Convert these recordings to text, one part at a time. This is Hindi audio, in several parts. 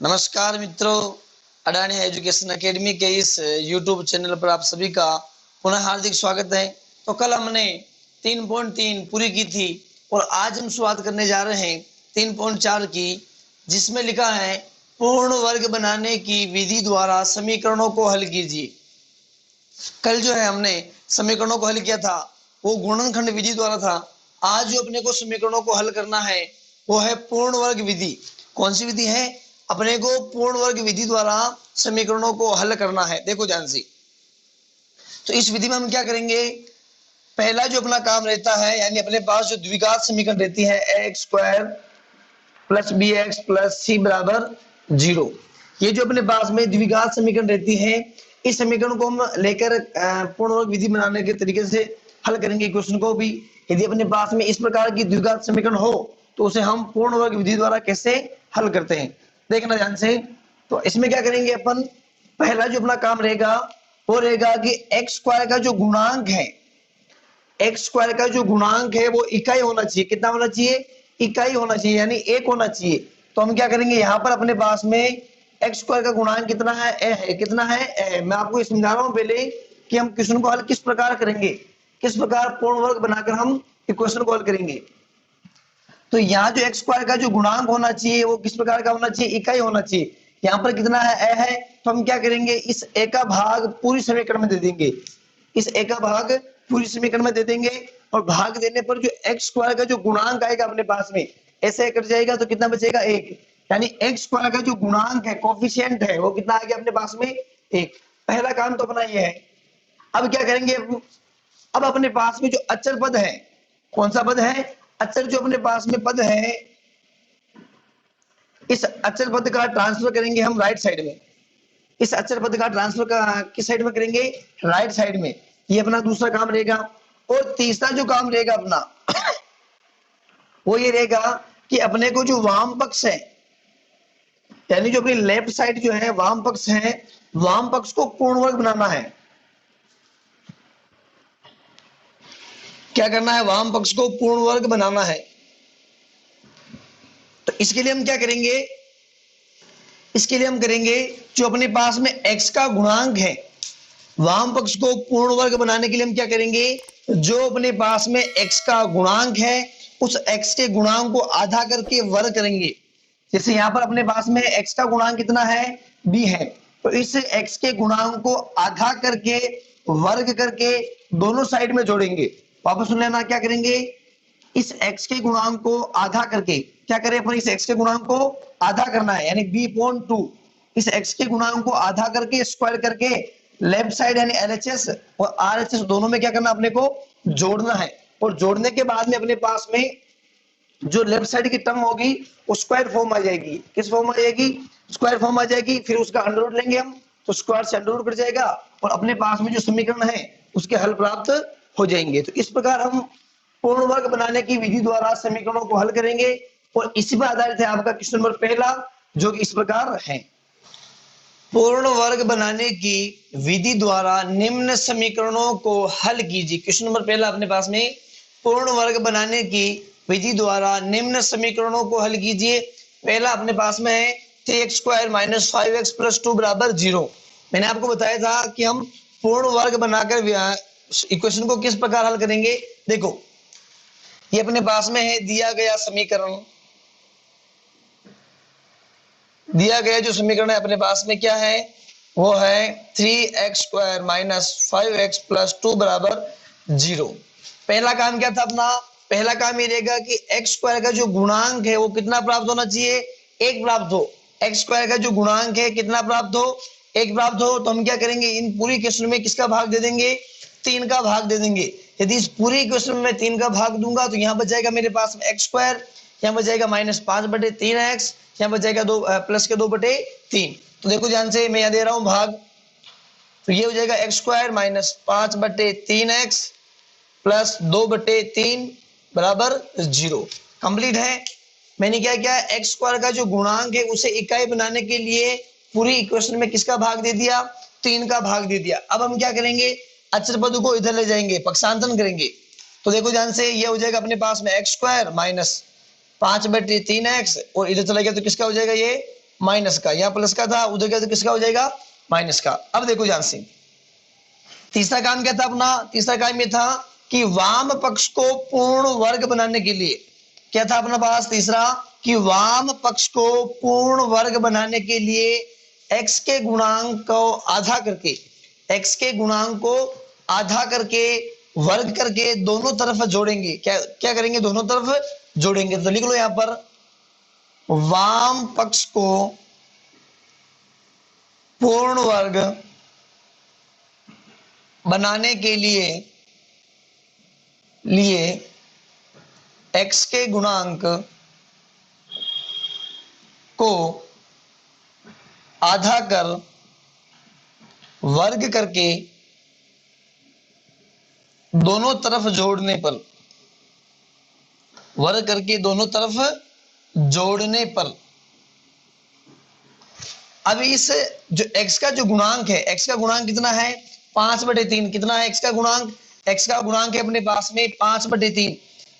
नमस्कार मित्रों, अडानी एजुकेशन एकेडमी के इस YouTube चैनल पर आप सभी का पुनः हार्दिक स्वागत है। तो कल हमने 3.3 पूरी की थी और आज हम शुरुआत करने जा रहे हैं 3.4 की, जिसमें लिखा है पूर्ण वर्ग बनाने की विधि द्वारा समीकरणों को हल कीजिए। कल जो है हमने समीकरणों को हल किया था वो गुणनखंड विधि द्वारा था। आज जो अपने को समीकरणों को हल करना है वो है पूर्ण वर्ग विधि। कौन सी विधि है? अपने को पूर्ण वर्ग विधि द्वारा समीकरणों को हल करना है। देखो ध्यान से, तो इस विधि में हम क्या करेंगे? पहला जो अपना काम रहता है, यानी अपने पास जो द्विघात समीकरण रहती है x square plus b x plus c बराबर 0, ये जो अपने पास में द्विघात समीकरण रहती है, इस समीकरण को हम लेकर पूर्ण वर्ग विधि बनाने के तरीके से हल करेंगे क्वेश्चन को भी। यदि अपने पास में इस प्रकार की द्विघात समीकरण हो तो उसे हम पूर्ण वर्ग विधि द्वारा कैसे हल करते हैं, देखना ध्यान से। तो इसमें क्या करेंगे अपन? पहला जो अपना काम रहेगा वो रहेगा कि एक्स स्क्वायर का जो गुणांक है, एक्स स्क्वायर का जो गुणांक है वो इकाई होना चाहिए। कितना होना चाहिए? इकाई होना चाहिए, यानी एक होना चाहिए। तो हम क्या करेंगे, यहाँ पर अपने पास में एक्स स्क्वायर का गुणांक कितना है? ए है। कितना है? ए। मैं आपको समझा रहा हूँ पहले कि हम क्वेश्चन को हल किस प्रकार करेंगे, किस प्रकार पूर्ण वर्ग बनाकर हम क्वेश्चन को हल करेंगे। तो यहाँ जो एक्स स्क्वायर का जो गुणांक होना चाहिए वो किस प्रकार का होना चाहिए? इकाई होना चाहिए। यहाँ पर कितना है? ए है। तो हम क्या करेंगे, इस ए का भाग पूरी समीकरण में दे देंगे। इस ए का भाग पूरी समीकरण में दे देंगे और भाग देने पर जो एक्स स्क्वायर का जो गुणांक आएगा अपने पास में, ऐसे कट जाएगा तो कितना बचेगा? 1। यानी एक्स स्क्वायर का जो गुणांक है, कोफिशिएंट है, वो कितना आ गया अपने पास में? 1। पहला काम तो अपना ये है। अब क्या करेंगे? अब अपने पास में जो अचर पद है, कौन सा पद है? अचर जो अपने पास में पद है, इस अचर पद का ट्रांसफर करेंगे हम राइट साइड में। इस अचर पद का ट्रांसफर का किस साइड में करेंगे? राइट साइड में। ये अपना दूसरा काम रहेगा। और तीसरा जो काम रहेगा अपना वो ये रहेगा कि अपने को जो वाम पक्ष है, यानी जो अपनी लेफ्ट साइड जो है वाम पक्ष है, वाम पक्ष को पूर्ण वर्ग बनाना है। क्या करना है? वाम पक्ष को पूर्ण वर्ग बनाना है। तो इसके लिए हम क्या करेंगे? इसके लिए हम करेंगे, जो अपने पास में x का गुणांक है, वाम पक्ष को पूर्ण वर्ग बनाने के लिए हम क्या करेंगे? जो अपने पास में x का गुणांक है उस x के गुणांक को आधा करके वर्ग करेंगे। जैसे यहाँ पर अपने पास में x का गुणांक कितना है? b है। तो इस x के गुणांक को आधा करके वर्ग करके दोनों साइड में जोड़ेंगे। वापस सुन लेना, क्या करेंगे? इस x के गुणांक को आधा करके क्या करें अपन? इस x के गुणांक को आधा करना है, यानी b/2। इस x के गुणांक को आधा करके स्क्वायर करके लेफ्ट साइड यानी LHS और RHS दोनों में क्या करना? अपने को जोड़ना है। और जोड़ने के बाद में अपने पास में जो लेफ्ट साइड की टर्म होगी वो स्क्वायर फॉर्म आ जाएगी। किस फॉर्म आ जाएगी? स्क्वायर फॉर्म आ जाएगी। फिर उसका अंडर रूट लेंगे हम, तो स्क्वायर से अंडर रूट कट जाएगा और अपने पास में जो समीकरण है उसके हल प्राप्त हो जाएंगे। तो इस प्रकार हम पूर्ण वर्ग बनाने की विधि द्वारा समीकरणों को हल करेंगे और इसी पर आधारित है आपका क्वेश्चन नंबर पहला, जो कि इस प्रकार है। पूर्ण वर्ग बनाने की विधि द्वारा निम्न समीकरणों को हल कीजिए। क्वेश्चन नंबर पहला अपने पास में, पूर्ण वर्ग बनाने की विधि द्वारा निम्न समीकरणों को हल कीजिए। पहला अपने पास में है 3x² - 5x + 2 = 0। मैंने आपको बताया था कि हम पूर्ण वर्ग बनाकर इक्वेशन को किस प्रकार हल करेंगे। देखो, ये अपने पास में है दिया गया समीकरण, दिया गया जो समीकरण है अपने पास में क्या है? वो है 3x² - 5x + 2 = 0। पहला काम क्या था अपना? पहला काम ये रहेगा कि x² का जो गुणांक है वो कितना प्राप्त होना चाहिए? 1 प्राप्त हो। x² का जो गुणांक है कितना प्राप्त हो? 1 प्राप्त हो। तो हम क्या करेंगे, इन पूरी क्वेश्चन में किसका भाग दे देंगे? 3 का भाग दे देंगे। यदि इस पूरी क्वेश्चन में 3 का भाग दूंगा तो यहाँ बच जाएगा मेरे पास x², यहाँ बच जाएगा -5/3x, यहाँ बच जाएगा 2 प्लस के 2/3। तो देखो ध्यान से, मैं यहाँ दे रहा हूँ भाग, तो ये हो जाएगा x² - 5/3x प्लस 2/3 बराबर 0। कंप्लीट है। मैंने क्या किया? x² का जो गुणांक है उसे इकाई बनाने के लिए पूरी इक्वेशन में किसका भाग दे दिया? 3 का भाग दे दिया। अब हम क्या करेंगे? अचर पद को इधर ले जाएंगे, पक्षांतरण करेंगे। तो देखो ध्यान से, ये हो जाएगा अपने पास में x² - 5/3x और इधर चला गया तो किसका हो जाएगा? ये माइनस का, यहाँ प्लस का था, उधर क्या तो किसका हो जाएगा, माइनस का। अब देखो ध्यान से, तीसरा काम क्या था अपना, तीसरा काम ये था कि वाम पक्ष को पूर्ण वर्ग बनाने के लिए, क्या था अपना पास तीसरा, कि वाम पक्ष को पूर्ण वर्ग बनाने के लिए x के गुणांक को आधा करके, x के गुणांक को आधा करके वर्ग करके दोनों तरफ जोड़ेंगे। क्या क्या करेंगे, दोनों तरफ जोड़ेंगे। तो लिख लो यहां पर, वाम पक्ष को पूर्ण वर्ग बनाने के लिए x के गुणांक को आधा कर वर्ग करके दोनों तरफ जोड़ने पर, वर्ग करके दोनों तरफ जोड़ने पर, अब इस जो x का जो गुणांक है, x का गुणांक कितना है, 5/3। कितना है x का गुणांक, x का गुणांक है अपने पास में 5/3।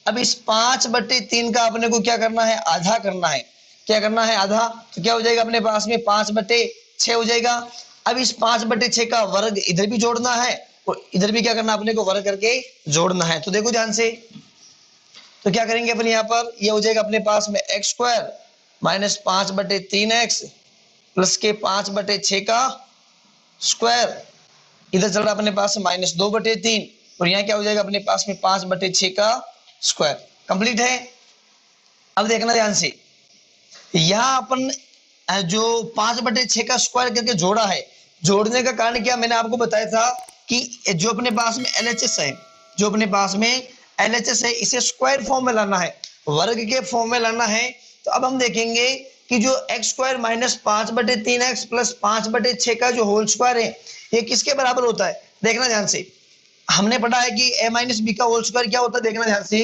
अब इस 5/3 का अपने को क्या करना है, आधा करना है। क्या करना है, आधा। तो क्या हो जाएगा अपने पास में 5/6 हो जाएगा। अब इस 5/6 का वर्ग इधर भी जोड़ना है और इधर भी क्या करना, अपने को वर्ग करके जोड़ना है। तो देखो ध्यान से, तो क्या करेंगे अपने यहाँ पर, ये हो जाएगा अपने पास में x² माइनस 5/3x प्लस के 5/6 का स्क्वायर, इधर चल रहा अपने पास माइनस 2/3 और यहाँ क्या हो जाएगा अपने पास में 5/6 का स्क्वायर। कंप्लीट है। अब देखना ध्यान से, यहाँ अपन जो 5/6 का स्क्वायर करके जोड़ा है, जोड़ने का कारण क्या, मैंने आपको बताया था कि जो अपने पास में LHS है, जो अपने पास में LHS है, इसे स्क्वायर फॉर्म में लाना है, वर्ग के फॉर्म में लाना है। तो अब हम देखेंगे कि जो x² माइनस 5/3x प्लस 5/6 का जो होल स्क्वायर है, ये किसके बराबर होता है। देखना ध्यान से, हमने पढ़ा है कि a माइनस बी का होल स्क्वायर क्या होता है, देखना ध्यान से,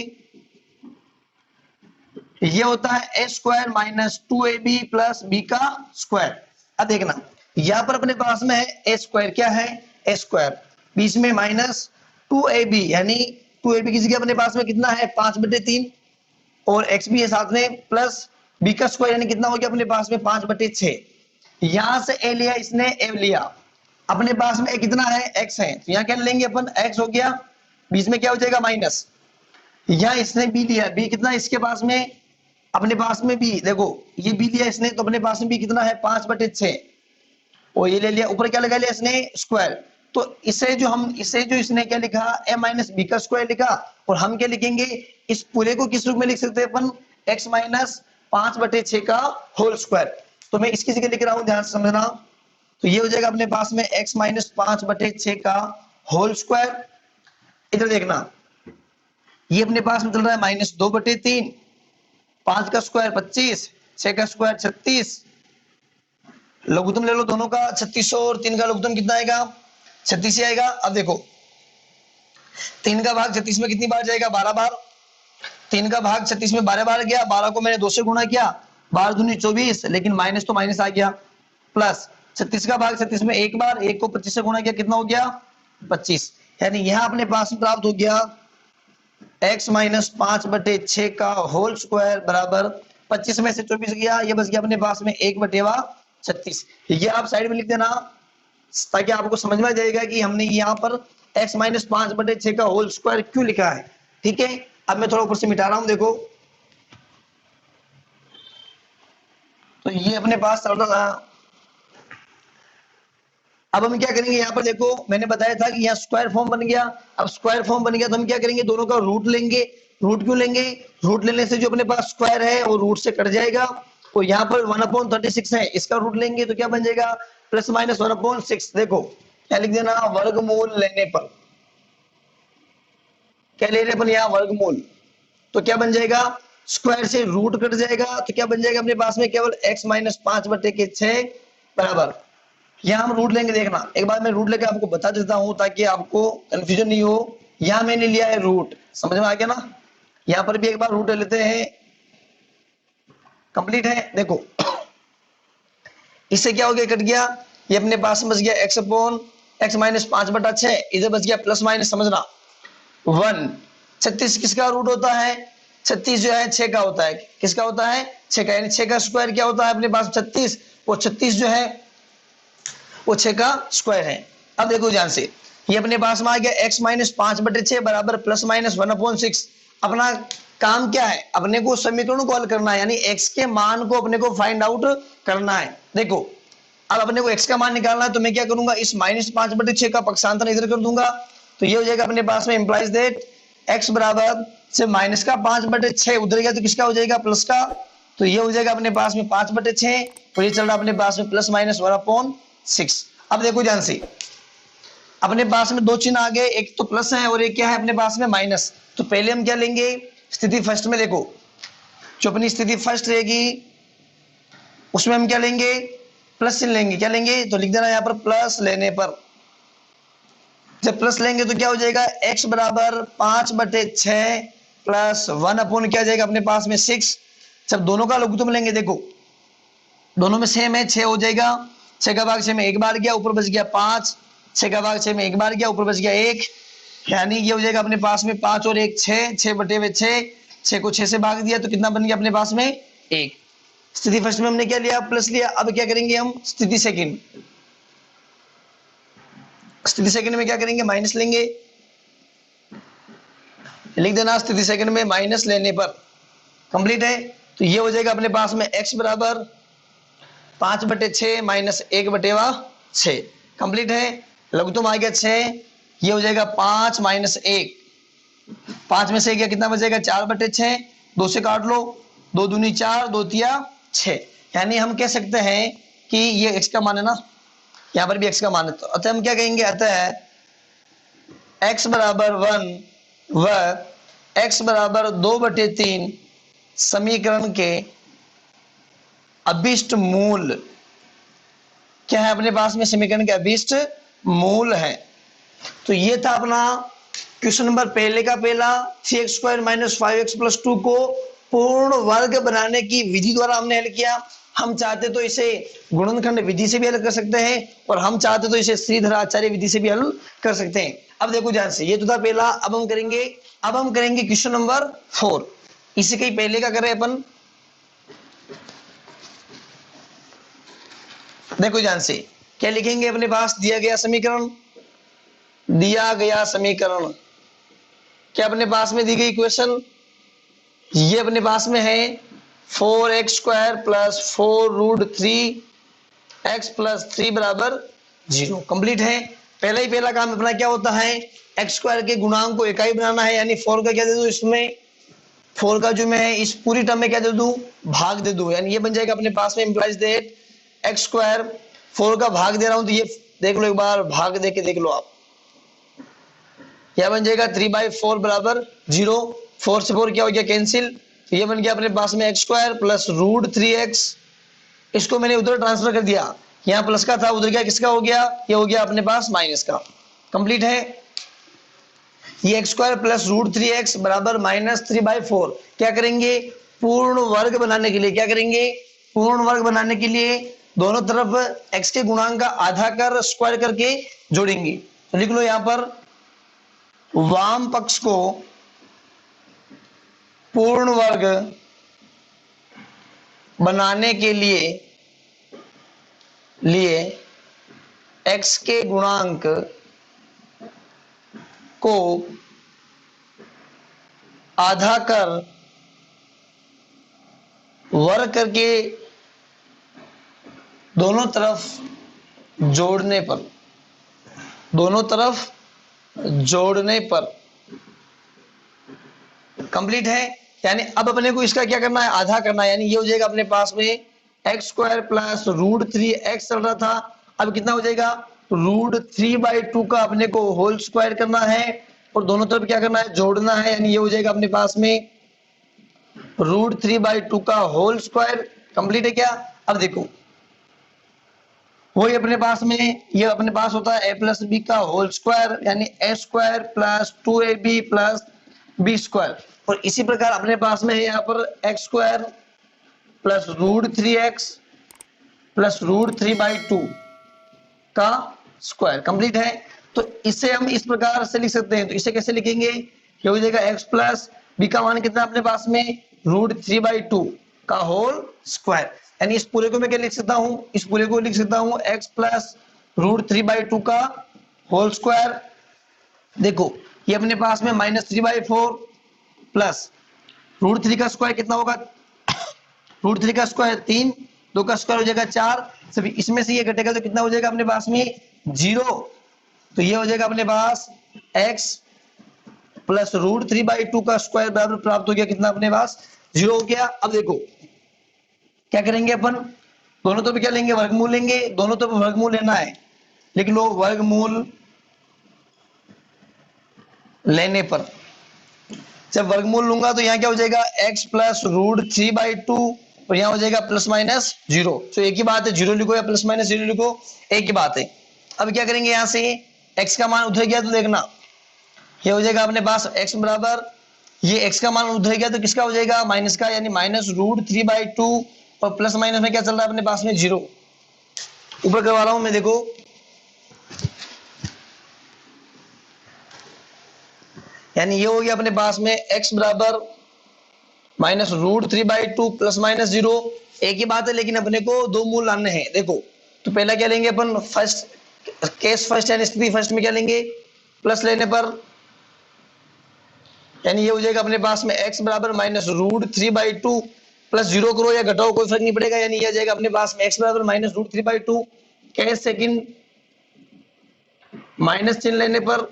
ये होता है a² minus 2ab plus b का स्क्वायर। अब देखना, यहाँ पर अपने पास में है a², क्या है a², बीच में माइनस 2ab, यानी 2ab की जगह अपने पास में कितना है 5/3 और x भी है साथ में, प्लस b का स्क्वायर यानी कितना हो गया अपने पास में 5/6। यहां से a लिया इसने, a लिया, अपने पास में a कितना है x है, तो यहाँ क्या लेंगे अपन, x हो गया, बीच में क्या हो जाएगा माइनस, यहाँ इसने b लिया, b कितना इसके पास में, अपने पास में b, देखो ये b लिया इसने, तो अपने पास में b कितना है 5/6 और ये ले लिया, ऊपर क्या लगा लिया इसने, स्क्वायर। तो इसे जो इसने क्या लिखा, a माइनस बी का स्क्वायर लिखा, और हम क्या लिखेंगे, इस पूरे को किस रूप में लिख सकते हैं अपन, x माइनस 5/6 का होल स्क्वायर। तो मैं इसकी जगह लिख रहा हूं, ध्यान से समझना। तो ये हो जाएगा अपने पास में x माइनस 5/6 का होल स्क्वायर। इधर देखना, ये अपने पास में चल रहा है माइनस 2/3, 5 का स्क्वायर 25, 6 का स्क्वायर 36, लघुत्तम ले लो दोनों का 3600 और 3 का लघुत्तम कितना आएगा, 36 ही आएगा। अब देखो 3 का भाग 36 में कितनी बार जाएगा, 12 बार। 3 का भाग 36 में 12 बार गया, 12 को मैंने 2 से गुणा किया, 12 दूनी 24, लेकिन माइनस तो माइनस आ गया, प्लस 36 का भाग 36 में एक बार, 1 को 25 से गुणा किया, कितना हो गया 25। यानी यहाँ अपने पास में प्राप्त हो गया x माइनस 5/6 का होल स्क्वायर बराबर 25 में से 24 गया, ये बच गया अपने पास में 1/36। ये आप साइड में लिख देना ताकि आपको समझ में आ जाएगा कि हमने यहाँ पर x माइनस 5/6 का होल स्क्वायर क्यों लिखा है। ठीक है, अब मैं थोड़ा ऊपर से मिटा रहा हूं, देखो तो ये अपने पास चल रहा था। अब हम क्या करेंगे, यहाँ पर देखो मैंने बताया था कि यहाँ स्क्वायर फॉर्म बन गया। अब स्क्वायर फॉर्म बन गया तो हम क्या करेंगे, दोनों का रूट लेंगे। रूट क्यों लेंगे, रूट लेने से जो अपने पास स्क्वायर है वो रूट से कट जाएगा, और यहाँ पर 1/36 है, इसका रूट लेंगे तो क्या बन जाएगा, प्लस माइनस 1/6। देखो क्या लिख देना, वर्गमूल लेने पर, क्या ले रहे अपन यहाँ वर्गमूल, तो क्या बन जाएगा, स्क्वायर से रूट कट जाएगा, तो क्या बन जाएगा अपने पास में केवल x माइनस 5/6 बराबर, यहाँ हम रूट लेंगे। देखना एक बार मैं रूट लेके आपको बता देता हूं ताकि आपको कंफ्यूजन नहीं हो। यहाँ मैंने लिया है रूट, समझ में आ गया ना, यहाँ पर भी एक बार रूट ले लेते हैं। कंप्लीट है। देखो इससे क्या हो गया, कट गया, ये अपने पास बच गया x अपॉन x माइनस 5/6, इधर बच गया प्लस माइनस, समझना 1। 36 किसका रूट होता है, 36 जो है 6 का होता है, किसका होता है 6 का, यानी 6 का स्क्वायर क्या होता है अपने पास 36, वो 36 जो है वो 6 का स्क्वायर है। अब देखो ध्यान से, ये अपने पास में आ गया x माइनस 5/6 बराबर प्लस माइनस 1/6। अपना काम क्या है, अपने को समीकरण को हल करना है, यानी x के मान को अपने को फाइंड आउट करना है। देखो अब अपने को x का मान निकालना है, तो मैं क्या करूंगा, इस माइनस 5/6 का पक्षांतर इधर कर दूंगा, तो ये हो जाएगा अपने पास में इंप्लाइज दैट x बराबर से माइनस का 5/6 उधर गया तो किसका हो जाएगा, प्लस का, तो ये हो जाएगा अपने पास में 5/6 और ये चल रहा अपने पास में प्लस माइनस 1/6। अब देखो ध्यान से, अपने पास में दो चिन्ह आ गए, एक तो प्लस है और एक क्या है अपने पास में माइनस। तो पहले हम क्या लेंगे, स्थिति फर्स्ट में, देखो जो अपनी स्थिति फर्स्ट रहेगी उसमें हम क्या लेंगे, प्लस चिन्ह लेंगे। क्या लेंगे, तो लिख देना यहाँ पर प्लस लेने पर, जब प्लस लेंगे तो क्या हो जाएगा, x बराबर 5/6 प्लस 1 क्या जाएगा अपने पास में 6। जब दोनों का लघुत्तम लेंगे, देखो दोनों में सेम है, 6 हो जाएगा, 6 का भाग 6 में एक बार गया, ऊपर बच गया 5, 6 का भाग 6 में एक बार गया, ऊपर बच गया 1, यानी ये हो जाएगा अपने पास में 5 और 1 6, 6/6, 6 को 6 से भाग दिया तो कितना बन गया अपने पास में 1। स्थिति फर्स्ट में हमने क्या लिया, प्लस लिया। अब क्या करेंगे हम स्थिति सेकंड, स्थिति सेकंड में क्या करेंगे, माइनस लेंगे, लिख देना स्थिति सेकंड में माइनस लेने पर, कंप्लीट है। तो ये हो जाएगा अपने पास में x बराबर 5/6 माइनस 1/6, कंप्लीट है। लघुत्तम आ गया 6, ये हो जाएगा 5 माइनस 1, 5 में से गया कितना बचेगा 4/6, 2 से काट लो, 2 दूनी 4, 2 तिया 6, यानी हम कह सकते हैं कि ये x का मान है ना, यहाँ पर भी x का मान है, तो अतः हम क्या कहेंगे, अतः x बराबर 1 व x बराबर 2/3 समीकरण के अभिष्ट मूल क्या है अपने पास में, समीकरण के अभिष्ट मूल है। तो ये था अपना क्वेश्चन नंबर पहले का पहला, 3x² - 5x + 2 को पूर्ण वर्ग बनाने की विधि द्वारा हमने हल किया। हम चाहते तो इसे गुणनखंड विधि से भी हल कर सकते हैं और हम चाहते तो इसे श्रीधर आचार्य विधि से भी हल कर सकते हैं। अब देखो ध्यान से, ये तो था पहला। अब हम करेंगे क्वेश्चन नंबर 4। इसी के पहले का करें अपन, देखो ध्यान से क्या लिखेंगे, अपने पास दिया गया समीकरण क्या अपने पास में दी गई इक्वेशन, ये अपने पास में है 4x² + 4√3x + 3 = 0, कंप्लीट है। पहला काम अपना क्या होता है, x² के गुणांक को इकाई बनाना है, यानी 4 का क्या दे दूं इसमें, 4 का जो मैं है इस पूरी टर्म में क्या दे दूं, भाग दे दूं, यानी ये बन जाएगा अपने पास में इंप्लाइज दैट x², 4 का भाग दे रहा हूं तो ये देख लो, एक बार भाग दे के देख लो आप, यह बन जाएगा 3/4 = 0, 4 से 4 क्या हो गया कैंसिल, तो ये बन गया अपने पास में x² + √3x, इसको मैंने उधर ट्रांसफर कर दिया, यहाँ प्लस का था उधर क्या किसका हो गया, ये हो गया अपने पास माइनस का, कंप्लीट है। ये x² + √3x बराबर -3/4 क्या करेंगे, पूर्ण वर्ग बनाने के लिए क्या करेंगे, पूर्ण वर्ग बनाने के लिए दोनों तरफ x के गुणांक का आधा कर स्क्वायर करके जोड़ेंगे। तो लिख लो यहां पर, वाम पक्ष को पूर्ण वर्ग बनाने के लिए x के गुणांक को आधा कर वर्ग करके दोनों तरफ जोड़ने पर कंप्लीट है। यानी अब अपने को इसका क्या करना है, आधा करना है, यानी ये हो जाएगा अपने पास में x² + √3x चल रहा था, अब कितना हो जाएगा, √3/2 का अपने को होल स्क्वायर करना है और दोनों तरफ क्या करना है, जोड़ना है, यानी ये हो जाएगा अपने पास में √3/2 का होल स्क्वायर, कंप्लीट है क्या। अब देखो वही अपने पास में, ये अपने पास होता है a + b का होल स्क्वायर, यानी a² + 2ab + b², और इसी प्रकार अपने पास में है यहाँ पर x² + √3x + √3/2 का स्क्वायर, कंप्लीट है। तो इसे हम इस प्रकार से लिख सकते हैं, तो इसे कैसे लिखेंगे, ये हो जाएगा x + b का मान कितना अपने पास में √3/2, का होल स्क्वायर। यानी इस पूरे को मैं क्या लिख सकता हूं, इस पूरे को लिख सकता हूं x प्लस √3/2 का होल स्क्वायर। देखो ये अपने पास में -3/4 प्लस √3 का स्क्वायर कितना होगा, √3 का स्क्वायर 3, 2 का स्क्वायर हो जाएगा 4, सभी इसमें से ये घटेगा तो कितना हो जाएगा अपने पास में 0। तो ये हो जाएगा अपने पास x प्लस √3/2 का स्क्वायर बराबर प्राप्त हो गया कितना अपने पास 0 हो गया। अब देखो क्या करेंगे अपन, दोनों तो भी क्या लेंगे, वर्गमूल लेंगे, दोनों तो वर्गमूल लेना है। लेकिन लो वर्गमूल लेने पर जब वर्गमूल लूंगा तो यहाँ क्या हो जाएगा x प्लस √3/2 और यहाँ हो जाएगा ±0। तो एक ही बात है, 0 लिखो या ±0 लिखो एक ही बात है। अब क्या करेंगे, यहाँ से x का मान उधर गया तो देखना ये हो जाएगा अपने पास x बराबर, ये x का मान उधर गया तो किसका हो जाएगा माइनस का, यानी -√3/2 और प्लस माइनस में क्या चल रहा है अपने पास में 0। ऊपर करवा रहा हूं मैं, देखो यानी ये हो गया अपने पास में x बराबर -√3/2 ±0। एक ही बात है लेकिन अपने को दो मूल लाने हैं। देखो तो पहला क्या लेंगे अपन, फर्स्ट केस फर्स्ट यानी स्थिति फर्स्ट में क्या लेंगे, प्लस लेने पर यानी ये हो जाएगा अपने पास में x बराबर -√3/2 प्लस 0 करो या घटाओ कोई फर्क नहीं पड़ेगा, यानी ये आ जाएगा अपने पास में x बराबर -√3/2। केस सेकंड माइनस चिन्ह लेने पर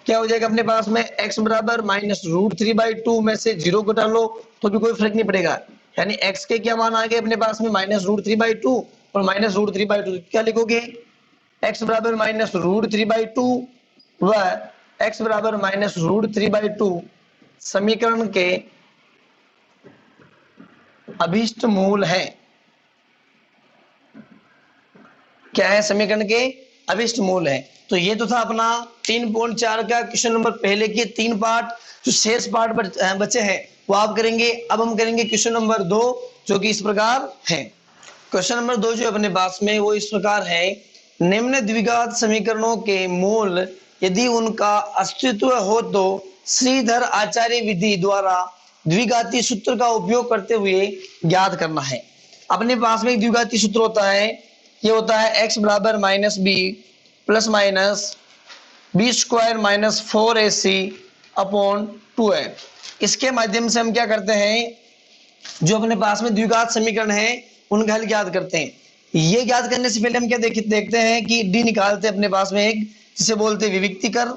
क्या हो जाएगा अपने पास में x बराबर -√3/2 में से 0 घटा लो तो भी कोई फर्क नहीं पड़ेगा, यानी x के क्या मान आ गए अपने पास में -√3/2 और -√3/2। क्या लिखोगे, x बराबर -√3/2 व x बराबर -√3/2 समीकरण के अभिष्ट मूल है। क्या है, समीकरण के अभिष्ट मूल है। तो ये तो था अपना 3.4 का क्वेश्चन नंबर पहले के 3 पार्ट। जो शेष पार्ट बचे हैं वो आप करेंगे। अब हम करेंगे क्वेश्चन नंबर 2 जो कि इस प्रकार है। क्वेश्चन नंबर 2 जो अपने पास में वो इस प्रकार है, निम्न द्विघात समीकरणों के मूल यदि उनका अस्तित्व हो तो श्रीधर आचार्य विधि द्वारा द्विघाती सूत्र का उपयोग करते हुए ज्ञात करना है। अपने पास में एक द्विघाती सूत्र होता है, ये होता है x बराबर -b plus minus b² - 4ac upon 2a। इसके माध्यम से हम क्या करते हैं, जो अपने पास में द्विघात समीकरण है उनका हल ज्ञात करते हैं। ये ज्ञात करने से पहले हम क्या देखते हैं कि d निकालते हैं अपने पास में एक, जिसे बोलते हैं विविक्तिकर।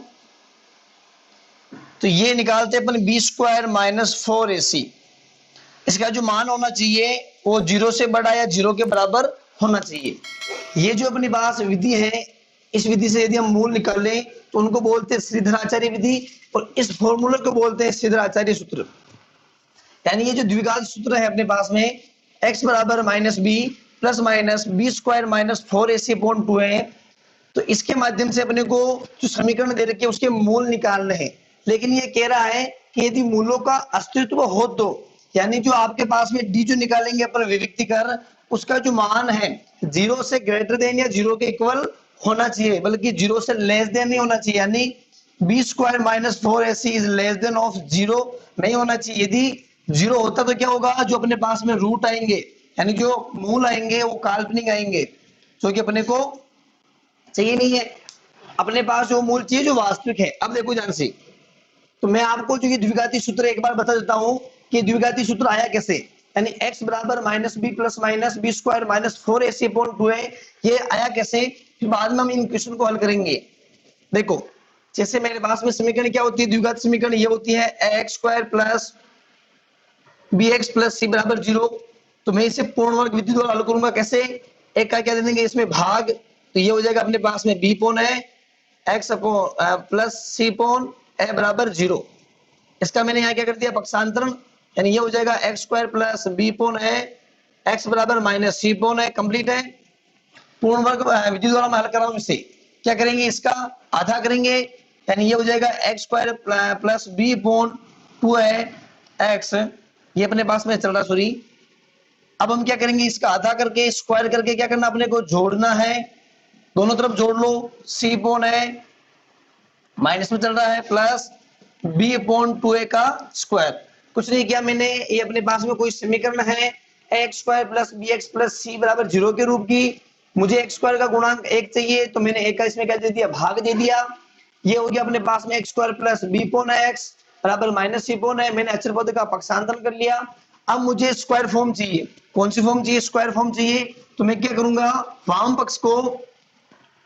तो ये निकालते हैं अपन b² - 4ac। इसका जो मान होना चाहिए वो 0 से बड़ा या 0 के बराबर होना चाहिए। ये जो अपनी पास विधि है, इस विधि से यदि हम मूल निकाल लें तो उनको बोलते हैं श्रीधराचार्य विधि और इस फॉर्मूले को बोलते हैं श्रीधराचार्य सूत्र। यानी ये जो द्विघात सूत्र है अपने पास में x बराबर -b plus minus b² - 4ac upon 2a, तो इसके माध्यम से अपने को जो समीकरण दे रखे हैं उसके मूल निकालने हैं। लेकिन ये कह रहा है कि यदि मूलों का अस्तित्व हो तो, यानी जो आपके पास में d जो निकालेंगे अपन विविक्तिकर, उसका जो मान है 0 से ग्रेटर देन या 0 के इक्वल होना चाहिए, बल्कि 0 से लेस देन नहीं होना चाहिए। यानी b² - 4ac is less than of 0 नहीं होना चाहिए। यदि 0 होता तो क्या होगा, जो अपने पास में रूट आएंगे यानी जो मूल आएंगे वो काल्पनिक आएंगे, जो कि अपने को चाहिए नहीं है। अपने पास जो मूल चाहिए जो वास्तविक है। अब देखो ध्यान से, तो मैं आपको जो ये द्विघाती सूत्र एक बार बता देता हूं कि द्विघाती सूत्र आया कैसे। यानी x बराबर -b plus minus b² - 4ac upon 2a, ये आया कैसे, फिर बाद में हम इन क्वेश्चन को हल करेंगे। देखो जैसे मेरे पास में समीकरण क्या होती है, द्विघात समीकरण ये होती है ax² plus bx plus c बराबर 0। तो मैं इसे पूर्ण वर्ग विधि द्वारा हल करूंगा। कैसे, एक का क्या दे देंगे इसमें भाग, तो ये हो जाएगा अपने पास में b upon a x upon plus c upon a बराबर 0। इसका मैंने यहाँ क्या कर दिया, पक्षांतरण, यानी ये हो जाएगा x² plus b upon a x बराबर minus c upon a। Complete है। पूर्ण वर्ग विधि द्वारा मैं हल कर रहा हूं। इसे क्या करेंगे, इसका आधा करेंगे, यानी ये हो जाएगा x² plus b upon 2a x, ये अपने पास में चल रहा, सॉरी। अब हम क्या करेंगे, इसका आधा करके स्क्वायर करके क्या करना, अपने को जोड़ना है, दोनों तरफ जोड़ लो। c अपॉन a माइनस में चल रहा है प्लस b अपॉन 2a का स्क्वायर, कुछ नहीं किया मैंने, ये अपने पास में कोई समीकरण है x square plus b x plus c बराबर 0 के रूप की। मुझे एक्स स्क्वायर का गुणांक 1 चाहिए, तो मैंने एक का इसमें क्या दे दिया, भाग दे दिया। ये हो गया अपने पास में एक्स स्क्वायर प्लस बी पोन एक्स बराबर माइनस सी पोन है। मैंने अचर पद का पक्षांतरण कर लिया। अब मुझे स्क्वायर फॉर्म चाहिए। कौन सी फॉर्म चाहिए, स्क्वायर फॉर्म चाहिए। तो मैं क्या करूंगा, वाम पक्ष को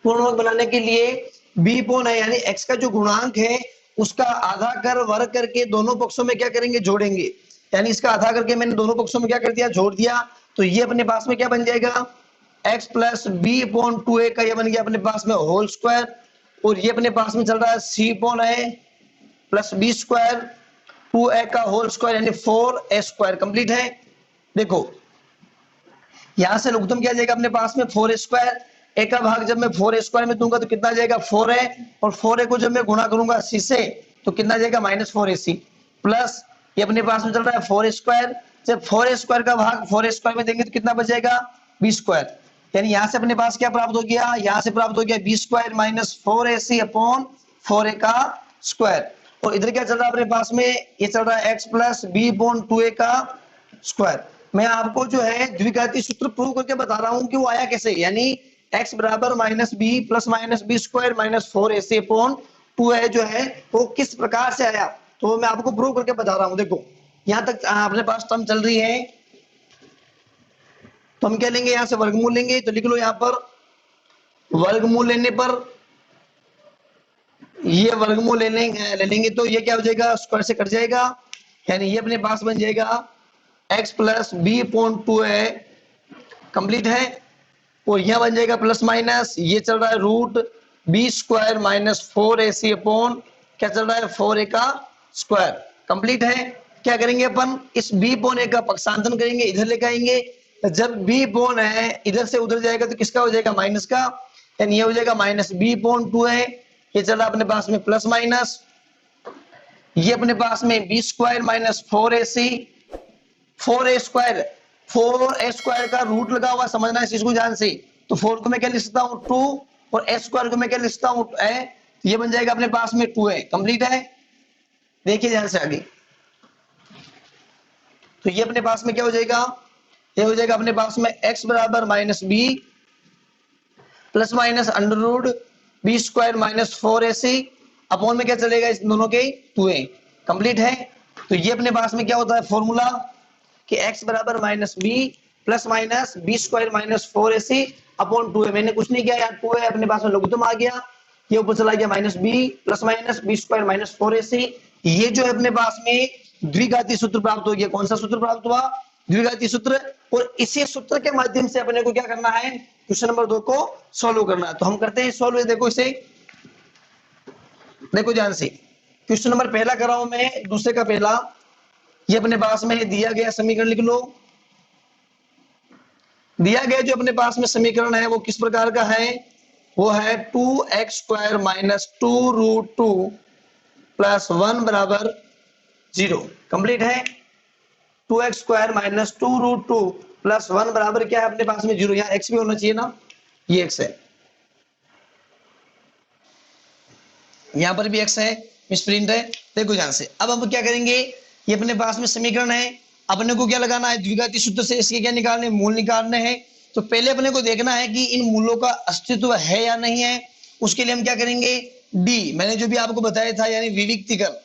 पूर्ण बनाने के लिए बी पोन है यानी एक्स का जो गुणांक है उसका आधा कर वर्ग करके दोनों पक्षों में क्या करेंगे, जोड़ेंगे। यानी इसका आधा करके मैंने दोनों पक्षों में क्या कर दिया, जोड़ दिया। तो ये अपने पास में क्या बन जाएगा, एक्स प्लस बी पोन 2a का ये बन गया अपने पास में होल स्क्वायर। और ये अपने पास में चल रहा है सी पोन है प्लस बी स्क्वायर 2a का होल स्क्वायर यानी 4a स्क्वायर कंप्लीट है। देखो यहां से लघुत्तम क्या जाएगा अपने पास में 4a स्क्वायर। ए का भाग जब मैं 4a स्क्वायर में दूंगा तो कितना जाएगा 4a, और 4a को जब मैं गुणा करूंगा c से तो कितना जाएगा माइनस 4ac प्लस ये अपने पास में चल रहा है 4a स्क्वायर। जब 4a स्क्वायर का भाग 4a स्क्वायर में देंगे तो कितना बचेगा b स्क्वायर। यानी यहां से अपने पास क्या प्राप्त हो गया, यहां से प्राप्त हो गया b square minus 4ac upon 4a का स्क्वायर। और इधर क्या चल रहा है अपने पास में, ये चल रहा है x plus b upon 2a का स्क्वायर। मैं आपको जो है द्विघाती सूत्र प्रूव करके बता रहा हूं कि वो आया कैसे, यानी x बराबर minus b plus minus b square minus 4ac upon 2a जो है वो किस प्रकार से आया, तो मैं आपको प्रूव करके बता रहा हूं। देखो यहां तक अपने पास टर्म चल रही है, तो हम क्या लेंगे, यहां से वर्गमूल लेंगे। तो लिख लो यहां पर वर्गमूल लेने पर ये वर्गमूल ले लेंगे तो ये क्या हो जाएगा, स्क्वायर से कट जाएगा। यानी ये अपने पास बन जाएगा x plus b upon 2a complete है। और यहां बन जाएगा प्लस माइनस, ये चल रहा है root b square minus 4ac upon क्या चल रहा है 4a का स्क्वायर कंप्लीट है। क्या करेंगे अपन, इस b अपॉन a का पक्षांतरण करेंगे, इधर लेके आएंगे। जब b अपॉन है इधर से उधर जाएगा तो किसका हो जाएगा, माइनस का। यानी ये हो जाएगा माइनस बी अपॉन 2a। ये चल रहा अपने पास में प्लस माइनस, ये अपने पास में b square minus 4ac 4a square 4a square का रूट लगा हुआ, समझना इस चीज को ध्यान से। तो 4 को मैं क्या लिखता हूं 2 और a स्क्वायर को मैं क्या लिखता हूं a, ये बन जाएगा अपने पास में 2a कंप्लीट है। देखिए ध्यान से आगे, तो ये अपने पास में क्या हो जाएगा, ये हो जाएगा अपने पास में x बराबर minus b plus minus under root b square minus 4ac upon में क्या चलेगा इस दोनों के 2a कंप्लीट है। तो ये अपने पास में क्या होता है फॉर्मूला कि x बराबर minus b plus minus b square minus 4ac upon 2a। मैंने कुछ नहीं किया यार, 2a अपने पास में लघुत्तम आ गया, ये ऊपर चला गया minus b plus minus b square minus 4ac। ये जो है अपने पास में द्विघाती सूत्र प्राप्त हो गया। कौन सा सूत्र प्राप्त हुआ, द्विघाती सूत्र। और इसी सूत्र के माध्यम से अपने को क्या करना है, क्वेश्चन नंबर 2 को सॉल्व करना है। तो हम करते हैं सॉल्व। देखो इसे, देखो ध्यान से, क्वेश्चन नंबर पहला कर रहा हूं मैं, दूसरे का पहला। ये अपने पास में दिया गया समीकरण लिख लो। दिया गया जो अपने पास में समीकरण है वो किस प्रकार का है, वो है 2x square minus 2 root 2 plus 1 बराबर 0 कंप्लीट है। 2x square minus 2 root 2 plus 1 बराबर क्या है अपने पास में 0। यहाँ x भी होना चाहिए ना, ये x है, यहां पर भी x है, मिसप्रिंट है। देखो ध्यान से, अब हम क्या करेंगे, ये अपने पास में समीकरण है, अपने को क्या लगाना है, द्विघाती सूत्र से इसके क्या निकालने, मूल निकालने हैं। तो पहले अपने को देखना है कि इन मूलों का अस्तित्व है या नहीं है। उसके लिए हम क्या करेंगे, डी मैंने जो भी आपको बताया था यानी विविक्तिकर।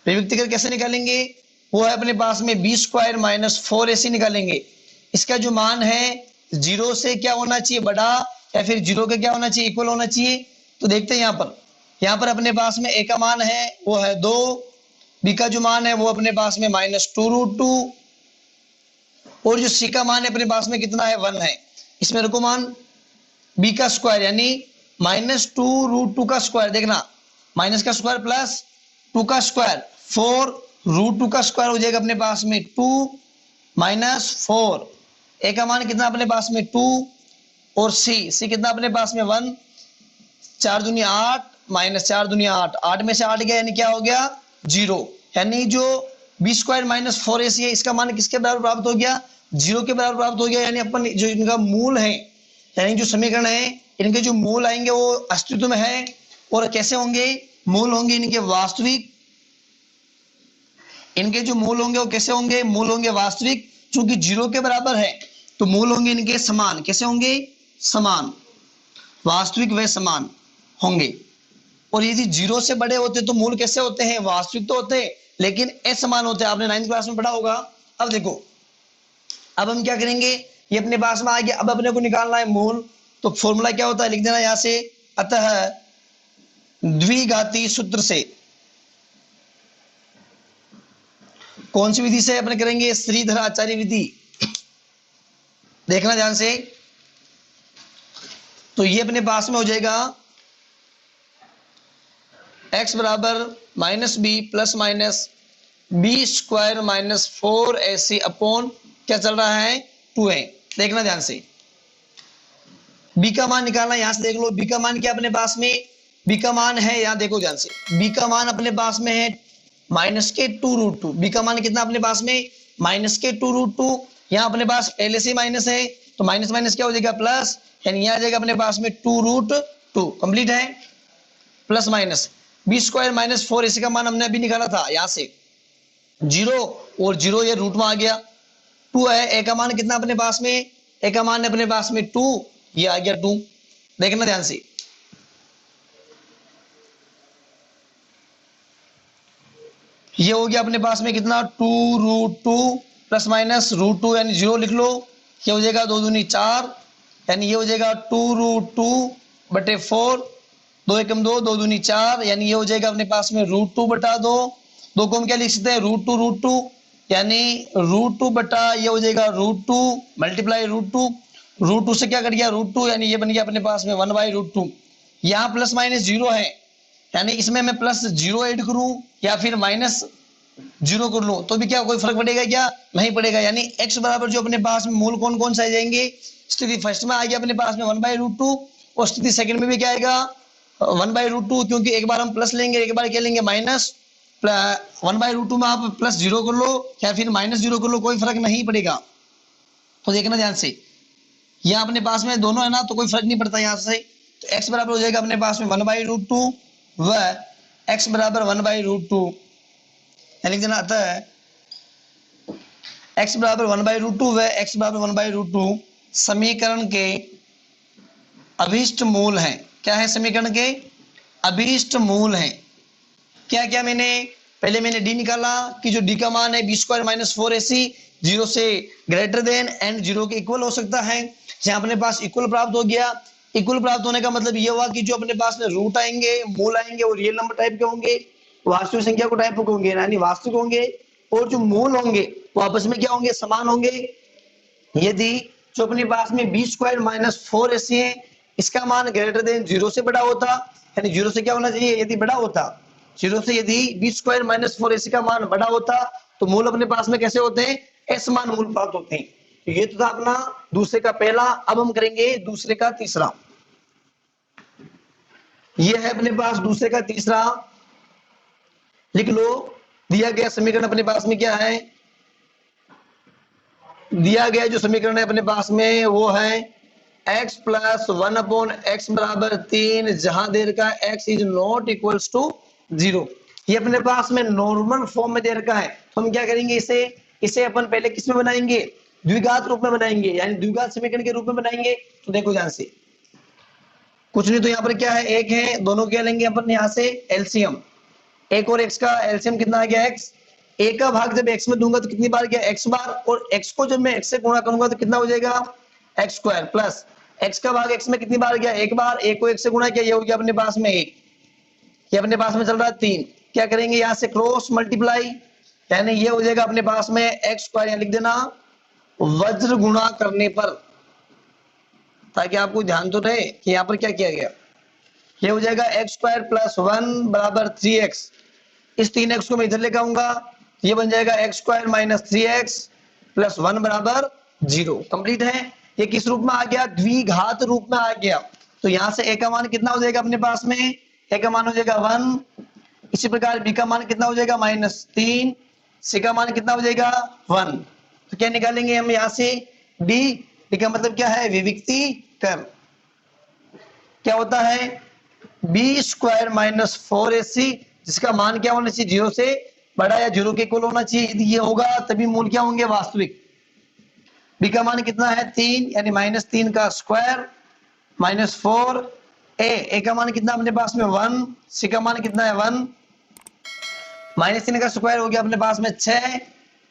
विविक्तिकर कैसे निकालेंगे, वो है अपने पास में बी स्क्वायर माइनस 4ac निकालेंगे। इसका जो मान है 0 से क्या होना चाहिए, बड़ा, या फिर 0 के क्या होना चाहिए, इक्वल होना चाहिए। तो देखते हैं यहाँ पर अपने पास में a का मान है वो है 2, b का जो मान है वो अपने पास में माइनस 2 रूट 2, और जो c का मान है अपने पास में कितना है 1 है। इसमें रखो मान b का स्क्वायर यानी माइनस 2 रूट 2 का स्क्वायर, देखना माइनस का स्क्वायर प्लस 2 का स्क्वायर 4 रूट 2 का स्क्वायर हो जाएगा अपने पास में 2 माइनस 4। a का मान कितना अपने पास में 2 और c कितना अपने पास में 1, 4 दूनी 8 माइनस 4 दूनी 8, 8 में से 8 गया यानी क्या हो गया 0। यानी जो बी स्क्वायर माइनस 4ac है इसका मान किसके बराबर प्राप्त हो गया, 0 के बराबर प्राप्त हो गया। यानी अपन जो इनका मूल है यानी जो समीकरण है इनके जो मूल आएंगे वो अस्तित्व में है। और कैसे होंगे, मूल होंगे इनके वास्तविक इनके जो मूल होंगे वो कैसे होंगे, मूल होंगे वास्तविक, चूंकि 0 के बराबर है तो मूल होंगे इनके समान। कैसे होंगे, समान, वास्तविक व समान होंगे। और यदि 0 से बड़े होते तो मूल कैसे होते हैं, वास्तविक तो होते हैं लेकिन असमान होते हैं। आपने 9th क्लास में पढ़ा होगा। अब देखो, अब हम क्या करेंगे, ये अपने पास में आ गया, अब अपने को निकालना है मूल। तो फॉर्मूला क्या होता है, लिख देना यहां से, अतः द्विघाती सूत्र से, कौन सी विधि से अपने करेंगे, श्रीधर आचार्य विधि। देखना ध्यान से, तो ये अपने पास में हो जाएगा x बराबर minus b plus minus b square minus 4ac upon क्या चल रहा है, 2a। देखना ध्यान से, b का मान निकालना, यहां से देख लो b का मान क्या अपने पास में, b का मान है, यहां देखो ध्यान से, b का मान अपने पास में है माइनस के 2√2। b का मान कितना अपने पास में, माइनस के 2√2। यहां अपने पास पहले से माइनस है तो माइनस माइनस क्या हो जाएगा, प्लस, यानी यहां आ जाएगा अपने पास में 2√2। कंप्लीट है, plus minus b square minus 4ac का मान हमने अभी निकाला था, यहां से 0 और 0 ये रूट में आ गया, 2 है, ए का मान कितना अपने पास में, ए का मान अपने पास में 2, ये आ गया 2। देखना ध्यान से, ये हो गया अपने पास में कितना, 2√2 प्लस माइनस √2 यानी 0 लिख लो, ये हो जाएगा 2 दूनी 4, यानी ये हो जाएगा 2√2 बटे 4, 2 एकम 2, 2 दूनी 4, यानी ये हो जाएगा अपने पास में √2 बटा 2। 2 को हम क्या लिख सकते हैं, √2 यानी √2 बटा ये हो जाएगा √2 मल्टीप्लाई √2, √2 से क्या कट गया √2, यानी ये बन गया अपने पास में 1/√2। यहाँ प्लस माइनस 0 है, यानी इसमें मैं प्लस 0 ऐड करूं या फिर माइनस 0 कर लूं तो भी क्या कोई फर्क पड़ेगा, क्या नहीं पड़ेगा। यानी x बराबर जो अपने पास में मूल कौन कौन सा आ जाएंगे, स्थिति फर्स्ट में आ गया अपने पास में 1/√2 और स्थिति सेकंड में भी क्या आएगा 1/√2, क्योंकि एक बार हम प्लस लेंगे एक बार क्या लेंगे माइनस। 1/√2 में आप प्लस 0 कर लो या फिर माइनस 0 कर लो, कोई फर्क नहीं पड़ेगा। तो देखना ध्यान से, यहाँ अपने पास में दोनों है ना तो कोई फर्क नहीं पड़ता यहाँ से। तो x बराबर हो जाएगा अपने पास में 1/√2 व x बराबर 1/√2, यानी लिख देना, अतः x बराबर 1/√2 व x बराबर 1/√2 समीकरण के अभीष्ट मूल हैं। क्या है, समीकरण के अभीष्ट मूल हैं। क्या क्या मैंने पहले मैंने d निकाला कि जो d का मान है बी स्क्वायर माइनस 4ac 0 से ग्रेटर देन एंड 0 के इक्वल हो सकता है। यहाँ अपने पास इक्वल प्राप्त हो गया। इक्वल प्राप्त होने का मतलब ये हुआ कि जो अपने पास में रूट आएंगे, मूल आएंगे वो रियल नंबर टाइप के होंगे, वास्तविक संख्या को टाइप के होंगे, यानी वास्तविक होंगे, और जो मूल होंगे वो आपस में क्या होंगे, समान होंगे। यदि जो अपने पास में बी स्क्वायर माइनस 4ac है, इसका मान ग्रेटर देन 0 से बड़ा होता, यानी 0 से क्या होना चाहिए, यदि बड़ा होता 0 से, यदि बी स्क्वायर माइनस 4ac का मान बड़ा होता तो मूल अपने पास में कैसे होते हैं, असमान मूल प्राप्त होते हैं। तो ये तो था अपना दूसरे का पहला। अब हम करेंगे दूसरे का तीसरा। ये है अपने पास दूसरे का तीसरा, लिख लो। दिया गया समीकरण अपने पास में क्या है, दिया गया जो समीकरण है अपने पास में वो है x प्लस 1/x बराबर 3, जहां दे रखा है x is not equals to 0। ये अपने पास में नॉर्मल फॉर्म में दे रखा है, तो हम क्या करेंगे, इसे अपन पहले किस में बनाएंगे, द्विघात रूप में बनाएंगे, यानी द्विघात समीकरण के रूप में बनाएंगे। तो देखो ध्यान से, कुछ नहीं तो यहाँ पर क्या है, एक है, दोनों क्या लेंगे अपन यहाँ से एलसीएम, एक और x का एलसीएम कितना आ गया x, a का भाग जब x में दूंगा तो कितनी बार गया x बार, और x को जब मैं x से गुणा करूंगा तो कितना हो जाएगा x स्क्वायर, प्लस x का भाग x में कितनी बार गया एक बार, a को x से गुणा किया, ये हो गया अपने पास में 1, ये अपने पास में चल रहा है 3। क्या करेंगे यहाँ से क्रॉस मल्टीप्लाई, यानी ये हो जाएगा अपने पास में x स्क्वायर, यहाँ लिख देना वज्र गुणा करने पर, ताकि आपको ध्यान तो रहे कि यहाँ पर क्या किया गया। ये हो जाएगा x स्क्वायर प्लस 1 बराबर 3x, इस 3x को मैं इधर लेकर आऊंगा, ये बन जाएगा x square minus 3x plus 1 बराबर 0। कंप्लीट है। ये किस रूप में आ गया, द्विघात रूप में आ गया। तो यहां से a का मान कितना हो जाएगा अपने पास में, a का मान हो जाएगा 1, इसी प्रकार b का मान कितना हो जाएगा -3, c का मान कितना हो जाएगा 1। तो क्या निकालेंगे हम यहाँ से d का मतलब क्या है, विविक्तीकरण। क्या होता है, बी स्क्वायर माइनस 4ac, जिसका मान क्या होना चाहिए 0 से बड़ा या जीरो के इक्वल होना चाहिए। यदि ये होगा तभी मूल क्या होंगे, वास्तविक। बी का मान कितना है 3, यानी -3 का स्क्वायर -4। ए का मान कितना अपने पास में 1, सी का मान कितना है 1, -3 का स्क्वायर हो गया अपने पास में 6,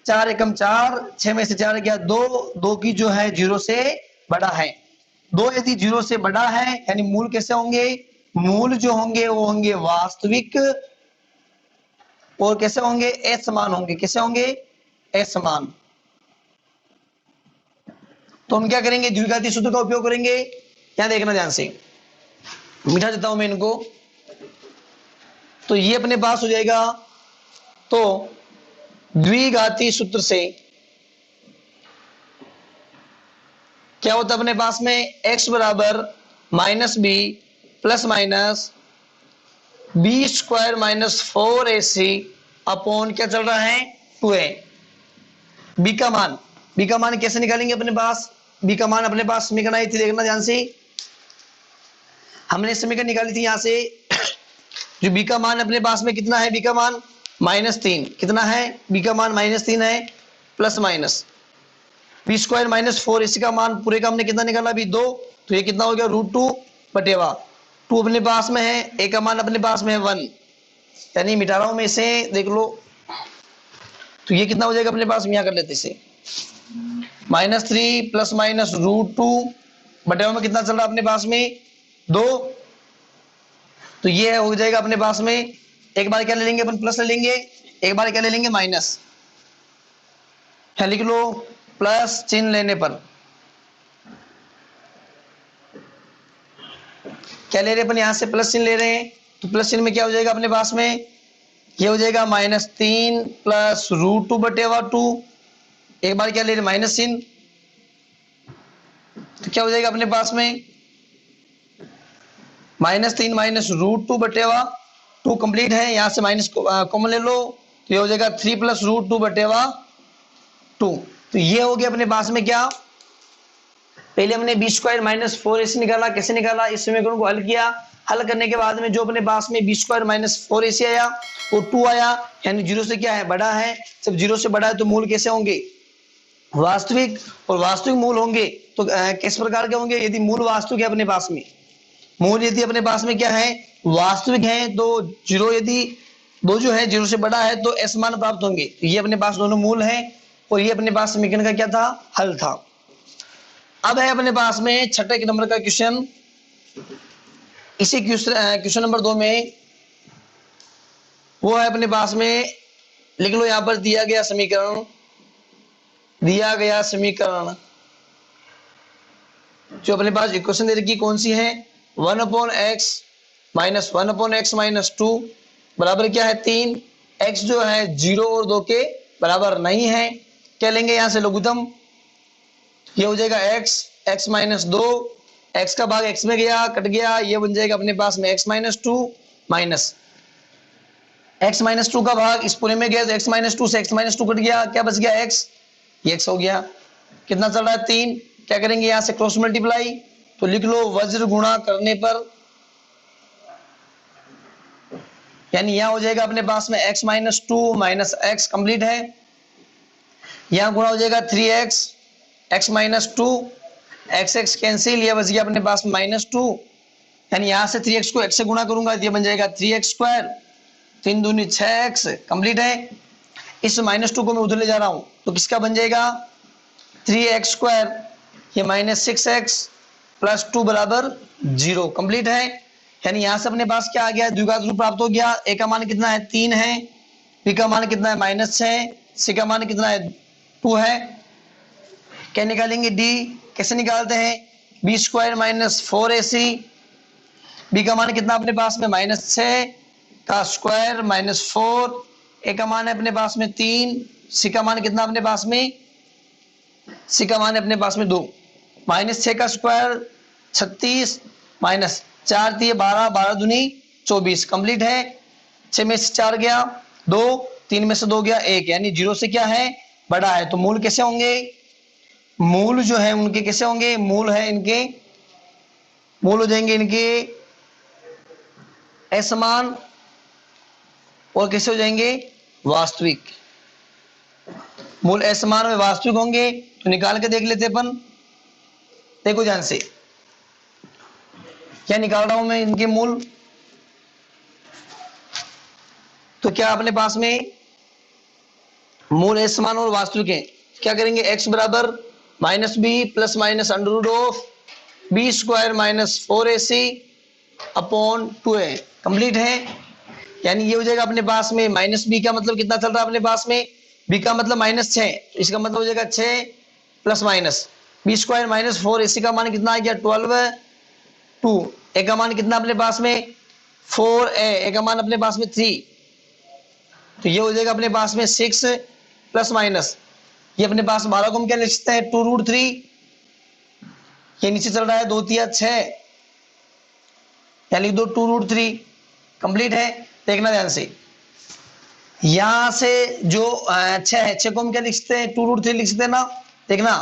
4 एकम 4, 6 में से 4 गया 2, 2 की जो है 0 से बड़ा है। 2 यदि 0 से बड़ा है यानी मूल कैसे होंगे, मूल जो होंगे वो होंगे वास्तविक, और कैसे होंगे, असमान होंगे। कैसे होंगे, असमान। तो हम क्या करेंगे, द्विघाती सूत्र का उपयोग करेंगे। यहां देखना ध्यान से, मिटा देता हूं मैं इनको। तो ये अपने पास हो जाएगा, तो द्विघाती सूत्र से क्या होता है अपने पास में, x बराबर -b plus minus b square -4ac upon क्या चल रहा है 2a। बी का मान कैसे निकालेंगे अपने पास, बी का मान अपने पास समीकरण आई थी, देखना ध्यान से। हमने समीकरण निकाली थी यहां से। जो बी का मान अपने पास में कितना है, बी का मान -3 कितना है, बी का मान -3 है, प्लस माइनस बी स्क्वायर -4 इसी का मान पूरे का हमने कितना निकाला अभी 2, तो ये कितना हो गया √2 बटेवा 2 अपने पास में है, ए का मान अपने पास में है 1, यानी मिटा रहा हूं मैं इसे, देख लो। तो ये कितना हो जाएगा अपने पास में, यहां कर लेते इसे, -3 प्लस माइनस √2 बटेवा में कितना चल रहा है अपने पास में 2। तो ये हो जाएगा अपने पास में, एक बार क्या ले लेंगे अपन, प्लस ले लेंगे, एक बार क्या ले लेंगे माइनस, लिख लो प्लस चिन्ह लेने पर क्या ले रहे हैं अपन, यहां से प्लस चिन्ह ले रहे हैं। तो प्लस चिन्ह में क्या हो जाएगा अपने पास में, ये हो जाएगा -3 प्लस √2 बटेवा 2, एक बार क्या ले रहे माइनस चिन्ह, तो क्या हो जाएगा अपने पास में -3 माइनस √2 बटेवा 2 कंप्लीट है, यहां से माइनस कॉमन ले लो, तो ये हो जाएगा 3 प्लस √2 बटेवा 2। तो ये हो गया अपने पास में क्या, पहले हमने बी स्क्वायर -4ac निकाला, कैसे निकाला, इस समीकरण को हल किया, हल करने के बाद में जो अपने पास में बी स्क्वायर -4ac आया वो 2 आया, यानी 0 से क्या है बड़ा है, जब 0 से बड़ा है तो मूल कैसे होंगे, वास्तविक, और वास्तविक मूल होंगे तो किस प्रकार के होंगे, यदि मूल वास्तविक है अपने पास में, मूल यदि अपने पास में क्या है वास्तविक है, तो 0 यदि 2 जो है 0 से बड़ा है तो असमान प्राप्त होंगे। तो ये अपने पास दोनों मूल हैं, और ये अपने पास समीकरण का क्या था, हल था। अब है अपने पास में छठे नंबर का क्वेश्चन। इसी क्वेश्चन नंबर 2 में वो है अपने पास में, लिख लो यहां पर दिया गया समीकरण जो अपने पास इक्वेशन दे रखी कौन सी है, 1/x -1/x - 2 बराबर क्या है 3, x जो है 0 और 2 के बराबर नहीं है, क्या लेंगे यहां से लघुत्तम, ये हो जाएगा x -2, x का भाग x में गया कट गया, ये बन जाएगा अपने पास में x -2 माइनस x -2 का भाग इस पूरे में गया तो x -2 से x -2 कट गया, क्या बच गया x, ये x हो गया, कितना चल रहा है 3, क्या करेंगे यहां से क्रॉस मल्टीप्लाई, तो लिख लो वज्र गुणा करने पर, यानी यहां हो जाएगा अपने पास में x -2 माइनस x कंप्लीट है, यहां गुणा हो जाएगा 3x x -2 x कैंसिल, ये बच गया अपने पास -2, यानी यहां से 3x को x से गुणा करूंगा तो ये बन जाएगा 3x², 3 दूनी 6x कंप्लीट है। इस -2 को मैं उधर ले जा रहा हूं तो किसका बन जाएगा 3x², ये -6x प्लस 2 बराबर 0 कंप्लीट है, यानी यहां से अपने पास क्या आ गया, द्विघात रूप प्राप्त हो गया। a का मान कितना है 3 है, b का मान कितना है -6, c का मान कितना है 2 है, क्या निकालेंगे d, कैसे निकालते हैं, b² -4ac, b का मान कितना अपने पास में -6 का स्क्वायर -4, a का मान है अपने पास में 3, c का मान कितना अपने पास में, c का मान है अपने पास में 2, -6 का स्क्वायर 36 माइनस 4 दिए 12, 12 दूनी 24 कंप्लीट है, 6 में से 4 गया 2, 3 में से 2 गया 1, यानी 0 से क्या है बड़ा है, तो मूल कैसे होंगे, मूल जो है उनके कैसे होंगे, मूल है इनके, मूल हो जाएंगे इनके असमान, और कैसे हो जाएंगे वास्तविक। मूल असमान में वास्तविक होंगे तो निकाल के देख लेते अपन। देखो ध्यान से क्या निकाल रहा हूं मैं इनके मूल। तो क्या अपने पास में मूल असमान और वास्तविक है, क्या करेंगे x बराबर minus b plus minus under root of b square minus 4ac upon 2a complete है। यानी ये हो जाएगा अपने पास में माइनस बी का मतलब कितना चल रहा है अपने पास में, बी का मतलब माइनस 6, इसका मतलब हो जाएगा 6 plus minus b square minus 4ac का मान कितना आ गया 12, 2 ए का मान कितना अपने पास में 4a, ए का मान अपने पास में 3, तो ये हो जाएगा अपने पास में 6 प्लस माइनस ये अपने पास 12 को हम क्या लिख सकते हैं 2√3, ये नीचे चल रहा है 2 तिया 6, या लिख दो 2√3 कंप्लीट है। देखना ध्यान से यहां से जो 6 है 6 को हम क्या लिख सकते हैं 2√3 लिख सकते हैं ना। देखना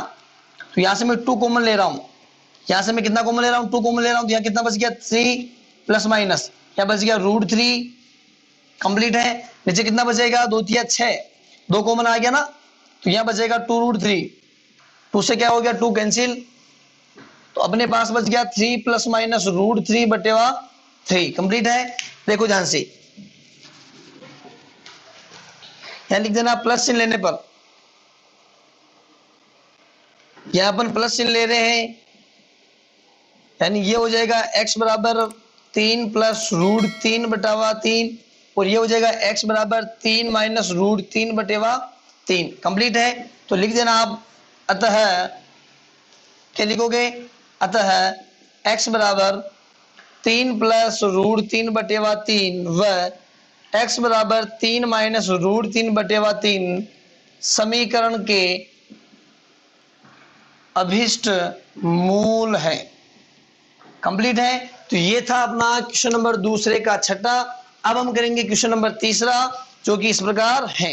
तो यहां से मैं 2 कॉमन ले रहा हूं, यहां से मैं कितना कॉमन ले रहा हूं 2 कॉमन ले रहा हूं, तो यहां कितना बच गया 3 प्लस माइनस क्या बच गया √3 कंप्लीट है। नीचे कितना बचेगा 2 तिया 6, 2 कॉमन आ गया ना, तो यहां बचेगा 2√3, 2 से क्या हो गया 2 कैंसिल, तो अपने पास बच गया 3 प्लस माइनस √3 बटेवा 3 कंप्लीट है। देखो ध्यान से यहां लिख देना प्लस चिन्ह लेने पर, यहां अपन प्लस चिन्ह ले रहे हैं, यानी ये हो जाएगा x बराबर 3 प्लस √3 बटावा 3, और ये हो जाएगा x बराबर 3 माइनस √3 बटेवा 3 कंप्लीट है। तो लिख देना आप अतः क्या लिखोगे, अतः x बराबर 3 प्लस √3 बटेवा 3 व x बराबर 3 माइनस √3 बटेवा 3 समीकरण के अभिष्ट मूल है कंप्लीट है। तो ये था अपना क्वेश्चन नंबर दूसरे का छठा। अब हम करेंगे क्वेश्चन नंबर तीसरा जो कि इस प्रकार है।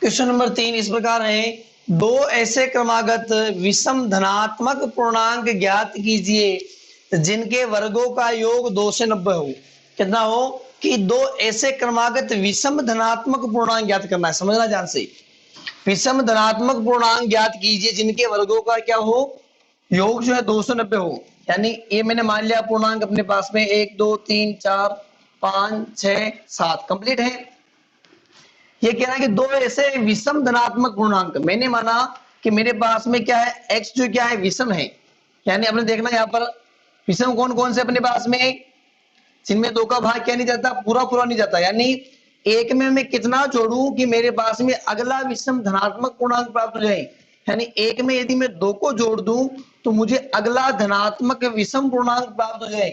क्वेश्चन नंबर 3 इस प्रकार है, दो ऐसे क्रमागत विषम धनात्मक पूर्णांक ज्ञात कीजिए जिनके वर्गों का योग 2 से 90 हो। कितना हो कि दो ऐसे क्रमागत विषम धनात्मक पूर्णांक ज्ञात करना है, समझना ध्यान से। विषम धनात्मक पूर्णांक ज्ञात कीजिए जिनके वर्गों का क्या हो योग जो है 290 हो। यानी ये मैंने मान लिया पूर्णांक अपने पास में 1 2 3 4 5 6 7 कंप्लीट है। ये कह रहा है कि दो ऐसे विषम धनात्मक पूर्णांक, मैंने माना कि मेरे पास में क्या है x जो क्या है विषम है, यानी आपने देखना यहाँ पर विषम कौन कौन से अपने पास में जिनमें 2 का भाग क्या नहीं जाता पूरा पूरा नहीं जाता, यानी एक में मैं कितना जोड़ूं कि मेरे पास में अगला विषम धनात्मक पूर्णांक प्राप्त हो जाए। यानी एक में यदि मैं 2 को जोड़ दूं तो मुझे अगला धनात्मक विषम पूर्णांक प्राप्त हो जाए।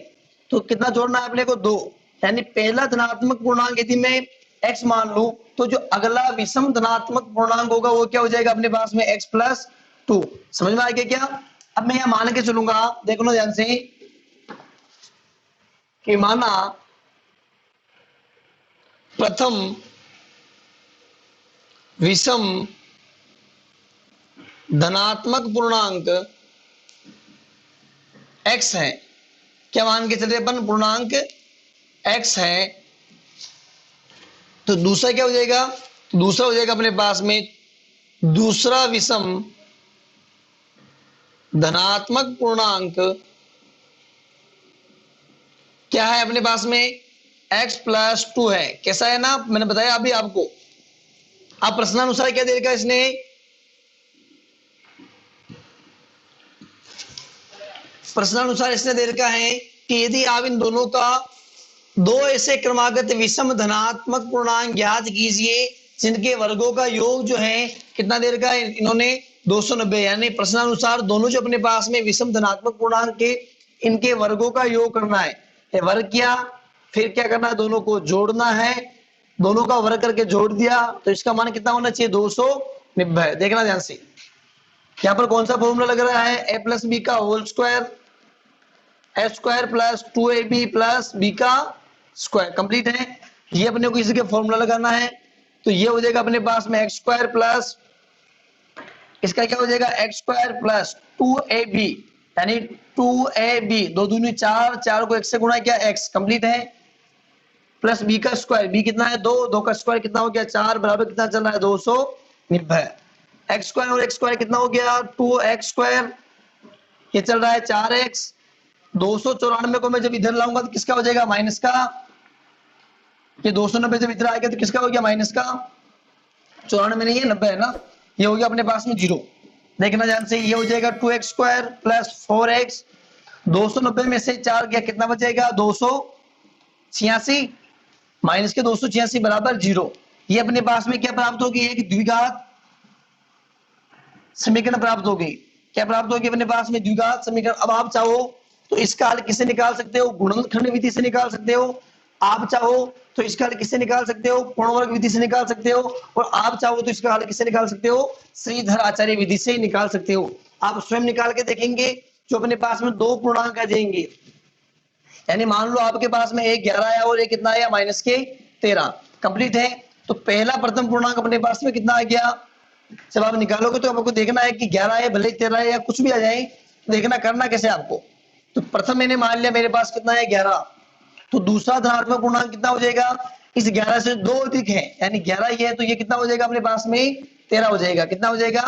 तो कितना जोड़ना है अपने को 2, यानी पहला धनात्मक पूर्णांक यदि मैं x मान लूं तो जो अगला विषम धनात्मक पूर्णांक होगा वो क्या हो जाएगा अपने पास में x प्लस 2। समझ में आ गया क्या। अब मैं यहां मान के चलूंगा, देखो ना ध्यान से कि माना प्रथम विषम धनात्मक पूर्णांक x है, क्या मान के चले अपन पूर्णांक x है, तो दूसरा क्या हो जाएगा, दूसरा हो जाएगा अपने पास में दूसरा विषम धनात्मक पूर्णांक क्या है अपने पास में x प्लस 2 है। कैसा है ना, मैंने बताया अभी आपको। आप प्रश्नानुसार क्या दे रखा है इसने, प्रश्नानुसार इसने दे रखा है कि यदि आप इन दोनों का दो ऐसे क्रमागत विषम धनात्मक पूर्णांक ज्ञात कीजिए जिनके वर्गों का योग जो है कितना दे रखा है इन्होंने 290, यानी प्रश्नानुसार दोनों जो अपने पास में विषम धनात्मक पूर्णांक के इनके वर्गों का योग करना है। वर्ग किया फिर क्या करना है दोनों को जोड़ना है, दोनों का वर्ग करके जोड़ दिया तो इसका मान कितना होना चाहिए 290। देखना ध्यान से यहाँ पर कौन सा फॉर्मूला लग रहा है a प्लस बी का whole square, a square plus 2ab plus b का स्क्वायर कंप्लीट है। ये अपने को इसके फॉर्मूला लगाना है, तो ये हो जाएगा अपने पास में एक्स स्क्वायर प्लस इसका क्या हो जाएगा एक्स स्क्वायर प्लस 2ab, यानी 2ab 2 दूनी 4, 4 को 1 से गुणा किया x कंप्लीट है। प्लस बी का स्क्वायर, बी कितना है 2, 2 का स्क्वायर कितना हो गया 4, बराबर कितना चल रहा है 290। एक्स स्क्वायर और एक्स स्क्वायर कितना हो गया 2x स्क्वायर, ये चल रहा है 4x। 294 को मैं जब इधर लाऊंगा तो किसका हो जाएगा माइनस का, ये 290 जब इधर आएगा तो किसका हो गया माइनस का, 94 नहीं है 90 है ना, ये हो गया अपने पास में 0। देखना ध्यान से, ये हो जाएगा 2x स्क्वायर प्लस 4x, 290 में से 4 गया कितना बचेगा 286, माइनस के 286 बराबर 0। ये अपने पास में क्या प्राप्त होगी, एक द्विघात समीकरण प्राप्त होगी। क्या प्राप्त होगी अपने पास में द्विघात समीकरण। अब आप चाहो तो इसका हल किससे निकाल सकते हो, गुणनखंड विधि से निकाल सकते हो। आप चाहो तो इसका हल किससे निकाल सकते हो, पूर्णवर्ग विधि से निकाल सकते हो। और आप चाहो तो इसका हल किससे निकाल सकते हो, श्रीधर आचार्य विधि से निकाल सकते हो। आप स्वयं निकाल के देखेंगे, जो अपने पास में दो पूर्णांक आ जाएंगे, यानी मान लो आपके पास में एक 11 आया और एक कितना आया माइनस के 13, कंप्लीट है। तो पहला प्रथम पूर्णांक अपने पास में कितना आ गया, जब आप निकालोगे तो आपको देखना है कि 11 है भले 13 है या कुछ भी आ जाए, देखना करना कैसे आपको। तो प्रथम मैंने मान लिया मेरे पास कितना है 11, तो दूसरा धनात्मक पूर्णांक कितना हो जाएगा, इस 11 से 2 अधिक है, यानी 11 ही है तो ये कितना हो जाएगा अपने पास में 13 हो जाएगा। कितना हो जाएगा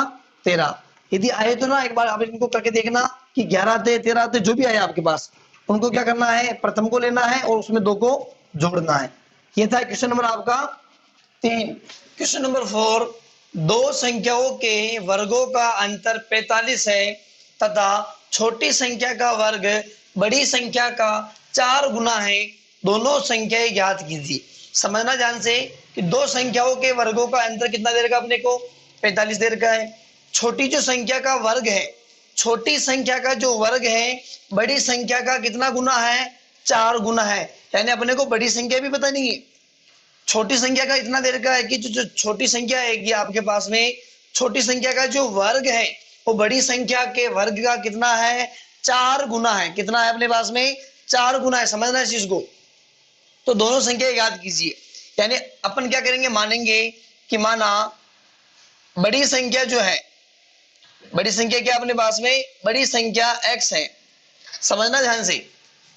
13। यदि आए तो ना एक बार आप इनको करके देखना कि 11 थे 13 थे जो भी आए आपके पास, उनको क्या करना है, प्रथम को लेना है और उसमें 2 को जोड़ना है। ये था क्वेश्चन नंबर आपका 3। क्वेश्चन नंबर 4, दो संख्याओं के वर्गों का अंतर 45 है तथा छोटी संख्या का वर्ग बड़ी संख्या का 4 गुना है, दोनों संख्याएं ज्ञात कीजिए। समझना ध्यान से कि दो संख्याओं के वर्गों का अंतर कितना दे रखा अपने को 45 दे रखा है। छोटी जो संख्या का वर्ग है, छोटी संख्या का जो वर्ग है बड़ी संख्या का कितना गुना है 4 गुना है, यानी अपने को बड़ी संख्या भी पता नहीं है। छोटी संख्या का इतना दे रखा है कि जो छोटी संख्या है आपके पास में, छोटी संख्या का जो वर्ग है वो बड़ी संख्या के वर्ग का कितना है 4 गुना है। कितना है अपने पास में 4 गुना है, समझना इस चीज को। तो दोनों संख्या याद कीजिए, यानी अपन क्या करेंगे, मानेंगे कि माना बड़ी संख्या जो है, बड़ी संख्या क्या अपने पास में, बड़ी संख्या x है। समझना ध्यान से,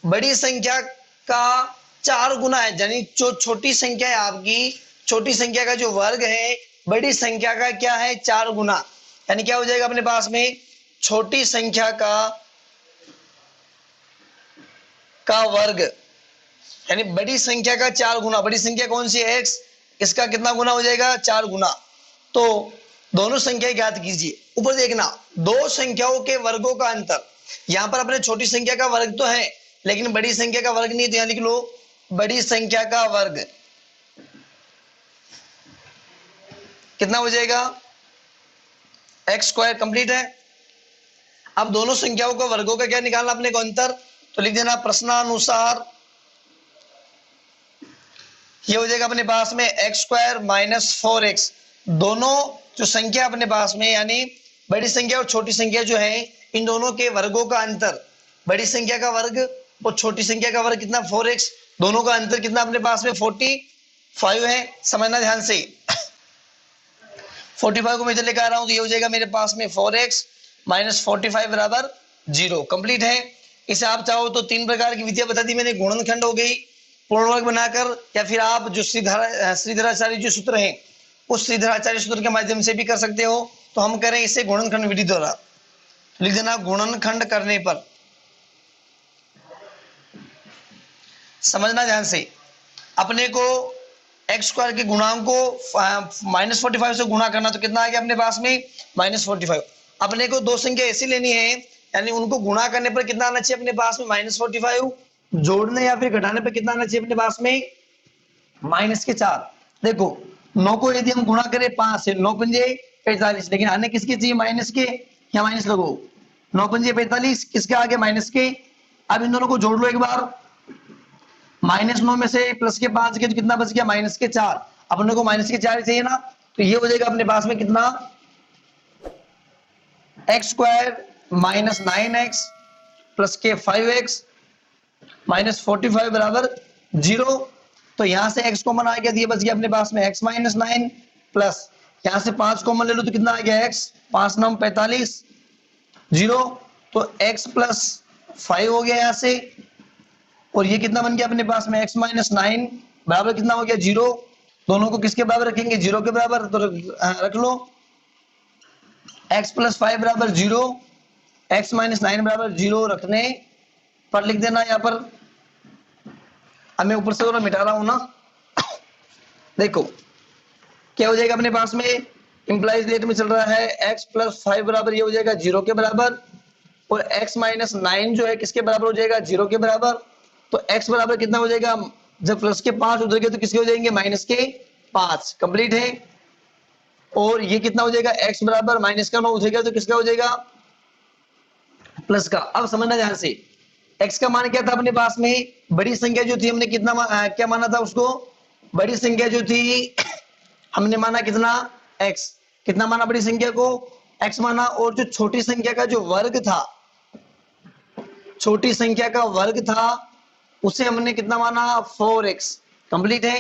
बड़ी संख्या का 4 गुना है, यानी जो छोटी संख्या है आपकी, छोटी संख्या का जो वर्ग है बड़ी संख्या का क्या है 4 गुना, यानी क्या हो जाएगा अपने पास में छोटी संख्या का वर्ग, यानी बड़ी संख्या का 4 गुना। बड़ी संख्या कौन सी है x, इसका कितना गुना हो जाएगा 4 गुना। तो दोनों संख्या ज्ञात कीजिए। ऊपर देखना, दो संख्याओं के वर्गों का अंतर, यहां पर अपने छोटी संख्या का वर्ग तो है लेकिन बड़ी संख्या का वर्ग नहीं, तो यहां लिख लो बड़ी संख्या का वर्ग कितना हो जाएगा x स्क्वायर, कंप्लीट है। अब दोनों संख्याओं का वर्गों का क्या निकालना अपने को अंतर, तो लिख देना प्रश्नानुसार, ये हो जाएगा अपने पास में x स्क्वायर माइनस 4x। दोनों जो संख्या अपने पास में, यानी बड़ी संख्या और छोटी संख्या जो है, इन दोनों के वर्गों का अंतर, बड़ी संख्या का वर्ग और छोटी संख्या का वर्ग कितना 4x, दोनों का अंतर कितना अपने पास में 45 है। समझना ध्यान से, 45 को मैं इधर लेकर आ रहा हूं तो ये हो जाएगा मेरे पास में 4x माइनस 45 बराबर 0, कंप्लीट है। इसे आप चाहो तो 3 प्रकार की विधियां बता दी मैंने, गुणनखंड हो गई, पूर्णवर्ग बनाकर, या फिर आप जो श्रीधराचार्य जो सूत्र है उस श्रीधराचार्य सूत्र के माध्यम से भी कर सकते हो। तो हम करें इसे गुणनखंड विधि द्वारा, लिख देना गुणनखंड करने पर। समझना ध्यान से, अपने को x स्क्वायर के गुणांक को माइनस 45 से गुणा करना, तो कितना आ गया अपने पास में माइनस 45। अपने को दो संख्या ऐसी लेनी है, यानी उनको गुणा करने पर कितना आना चाहिए अपने पास में माइनस 45, जोड़ने या फिर घटाने पर कितना आना चाहिए अपने पास में माइनस के 4। देखो 9 को यदि हम गुणा करें 5 से, 9 पंजे 45, लेकिन आने किसके चाहिए माइनस के, या माइनस लगो 9 पंजे 45, किसके आगे माइनस के। अब इन दोनों को जोड़ लो एक बार, -9 में से प्लस के 5 के तो कितना बच गया माइनस के 4। अपने को माइनस के 4 चाहिए ना, तो ये हो जाएगा अपने पास में कितना x square minus 9x plus के 5x माइनस 45 बराबर 0। तो यहां से x कॉमन आ गया, ये बच गया अपने पास में x माइनस 9 प्लस यहां से 5 कॉमन ले लो तो कितना आ गया x, 5 9 45 0, तो x प्लस 5 हो गया यहां से, और ये कितना बन गया अपने पास में x माइनस 9 बराबर कितना हो गया 0। दोनों को किसके बराबर रखेंगे 0 के बराबर, तो रख लो x + 5 बराबर 0, x - 9 बराबर 0 रखने पर लिख देना यहाँ पर। अब मैं ऊपर से थोड़ा मिटा रहा हूं ना, देखो क्या हो जाएगा अपने पास में, इंप्लाइज रेट में चल रहा है x + 5 बराबर ये हो जाएगा 0 के बराबर, और x - 9 जो है किसके बराबर हो जाएगा 0 के बराबर। तो x बराबर कितना हो जाएगा, जब प्लस के 5 उधर गए तो किसके हो जाएंगे माइनस के 5, कंप्लीट है। और ये कितना हो जाएगा x बराबर माइनस का 9 उधर गया तो किसका हो जाएगा प्लस का। अब समझना ध्यान से, x का मान क्या था अपने पास में, बड़ी संख्या जो थी हमने कितना क्या माना था उसको, बड़ी संख्या जो थी हमने माना कितना x, कितना माना बड़ी संख्या को x माना, और जो छोटी संख्या का जो वर्ग था, छोटी संख्या का वर्ग था उसे हमने कितना माना 4x, कंप्लीट है।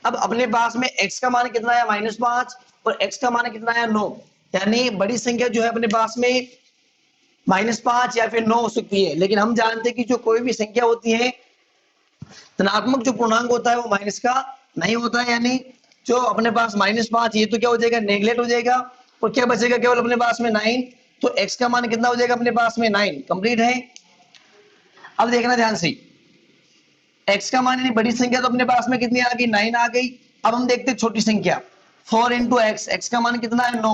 अब अपने पास में x का मान कितना है -5 और x का मान कितना है 9, यानी बड़ी संख्या जो है अपने पास में -5 या फिर 9 हो सकती है, लेकिन हम जानते हैं कि जो कोई भी संख्या होती है धनात्मक जो पूर्णांक होता है वो माइनस का नहीं होता है, यानी जो अपने पास -5 ये तो क्या हो जाएगा नेगलेक्ट हो जाएगा, और क्या बचेगा केवल अपने पास में 9, तो x का मान कितना हो जाएगा अपने पास में 9, कंप्लीट है। अब देखना ध्यान से, x का मान यानी बड़ी संख्या तो अपने पास में कितनी आ गई 9 आ गई। अब हम देखते हैं छोटी संख्या 4 × x, x का मान कितना है 9,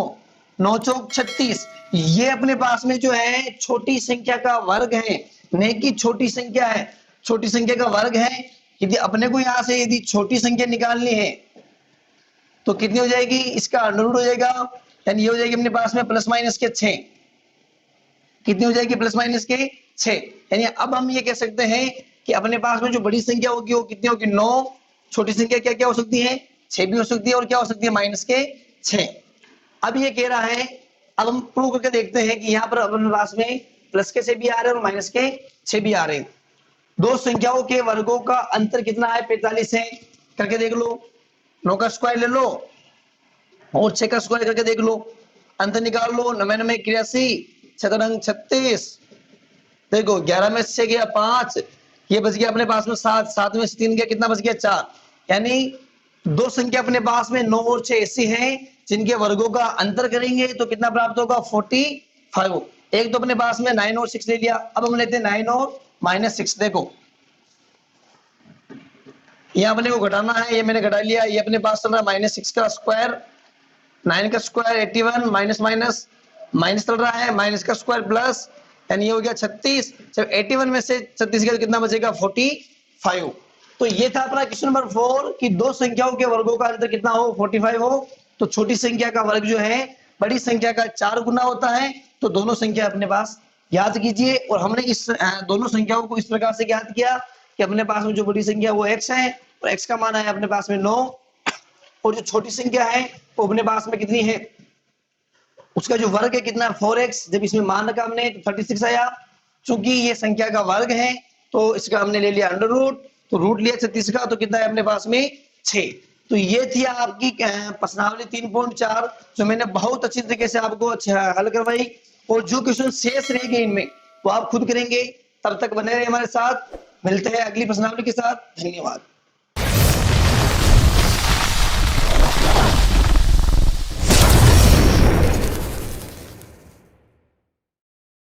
9 चौक 36, ये अपने पास में जो है छोटी संख्या का वर्ग है, नहीं कि छोटी संख्या है, छोटी संख्या का वर्ग है। यदि अपने को यहां से यदि छोटी संख्या निकालनी है तो कितनी हो जाएगी, इसका अंडर हो जाएगा, यानी ये हो जाएगी अपने पास में ± के 6, कितनी हो जाएगी ± के 6, यानी अब हम ये कह सकते हैं कि अपने पास में जो बड़ी संख्या होगी वो कितनी होगी 9, छोटी संख्या क्या क्या हो सकती है 6 भी हो सकती है, और क्या हो सकती है -6। अब ये कह रहा है, अब हम प्रूव करके देखते हैं कि यहाँ पर अपने पास में प्लस के 6 भी आ रहे हैं और -6 भी आ रहे हैं। दो संख्याओं के वर्गों का अंतर कितना है 45 है, करके देख लो, 9 का स्क्वायर ले लो और 6 का स्क्वायर करके देख लो, अंतर निकाल लो, 9 9 83, 6 36, देखो 11 में से गया 5, ये बच गया अपने पास में 7, 7 में से 3 गया कितना बच गया 4, यानी दो संख्या अपने पास में 9 और 6 ऐसी हैं जिनके वर्गों का अंतर करेंगे तो कितना प्राप्त होगा 45। एक तो अपने पास में 9 और 6 ले लिया, अब हम लेते हैं 9 और -6, देखो ये अपने को घटाना है, ये मैंने घटा लिया, ये अपने पास चल रहा है -6 का स्क्वायर, 9 का स्क्वायर 81, माइनस माइनस माइनस चल रहा है, माइनस का स्क्वायर प्लस, यानी ये हो गया 36, जब 81 में से 36 गया तो कितना बचेगा 45। तो ये था अपना क्वेश्चन नंबर 4 कि दो संख्याओं के वर्गों का अंतर कितना हो 45 हो, तो छोटी संख्या का वर्ग जो है बड़ी संख्या का 4 गुना होता है। तो दोनों संख्या अपने पास याद कीजिए, और हमने इस दोनों संख्याओं को इस प्रकार से याद किया कि अपने पास में जो बड़ी संख्या वो x है और x का मान है अपने पास में 9, और जो छोटी संख्या है वो अपने पास में कितनी है उसका जो वर्ग है कितना 4x, जब इसमें मान रखा हमने तो 36 आया, चूंकि ये संख्या का वर्ग है तो इसका हमने ले लिया अंडर रूट, तो रूट लिया 36 का तो कितना है अपने पास में 6। तो ये थी आपकी प्रश्नावली 3.4 जो मैंने बहुत अच्छी तरीके से आपको हल करवाई, और जो क्वेश्चन शेष रह गए इनमें वो आप खुद करेंगे। तब तक बने रहे हमारे साथ, मिलते हैं अगली प्रश्नावली के साथ, धन्यवाद।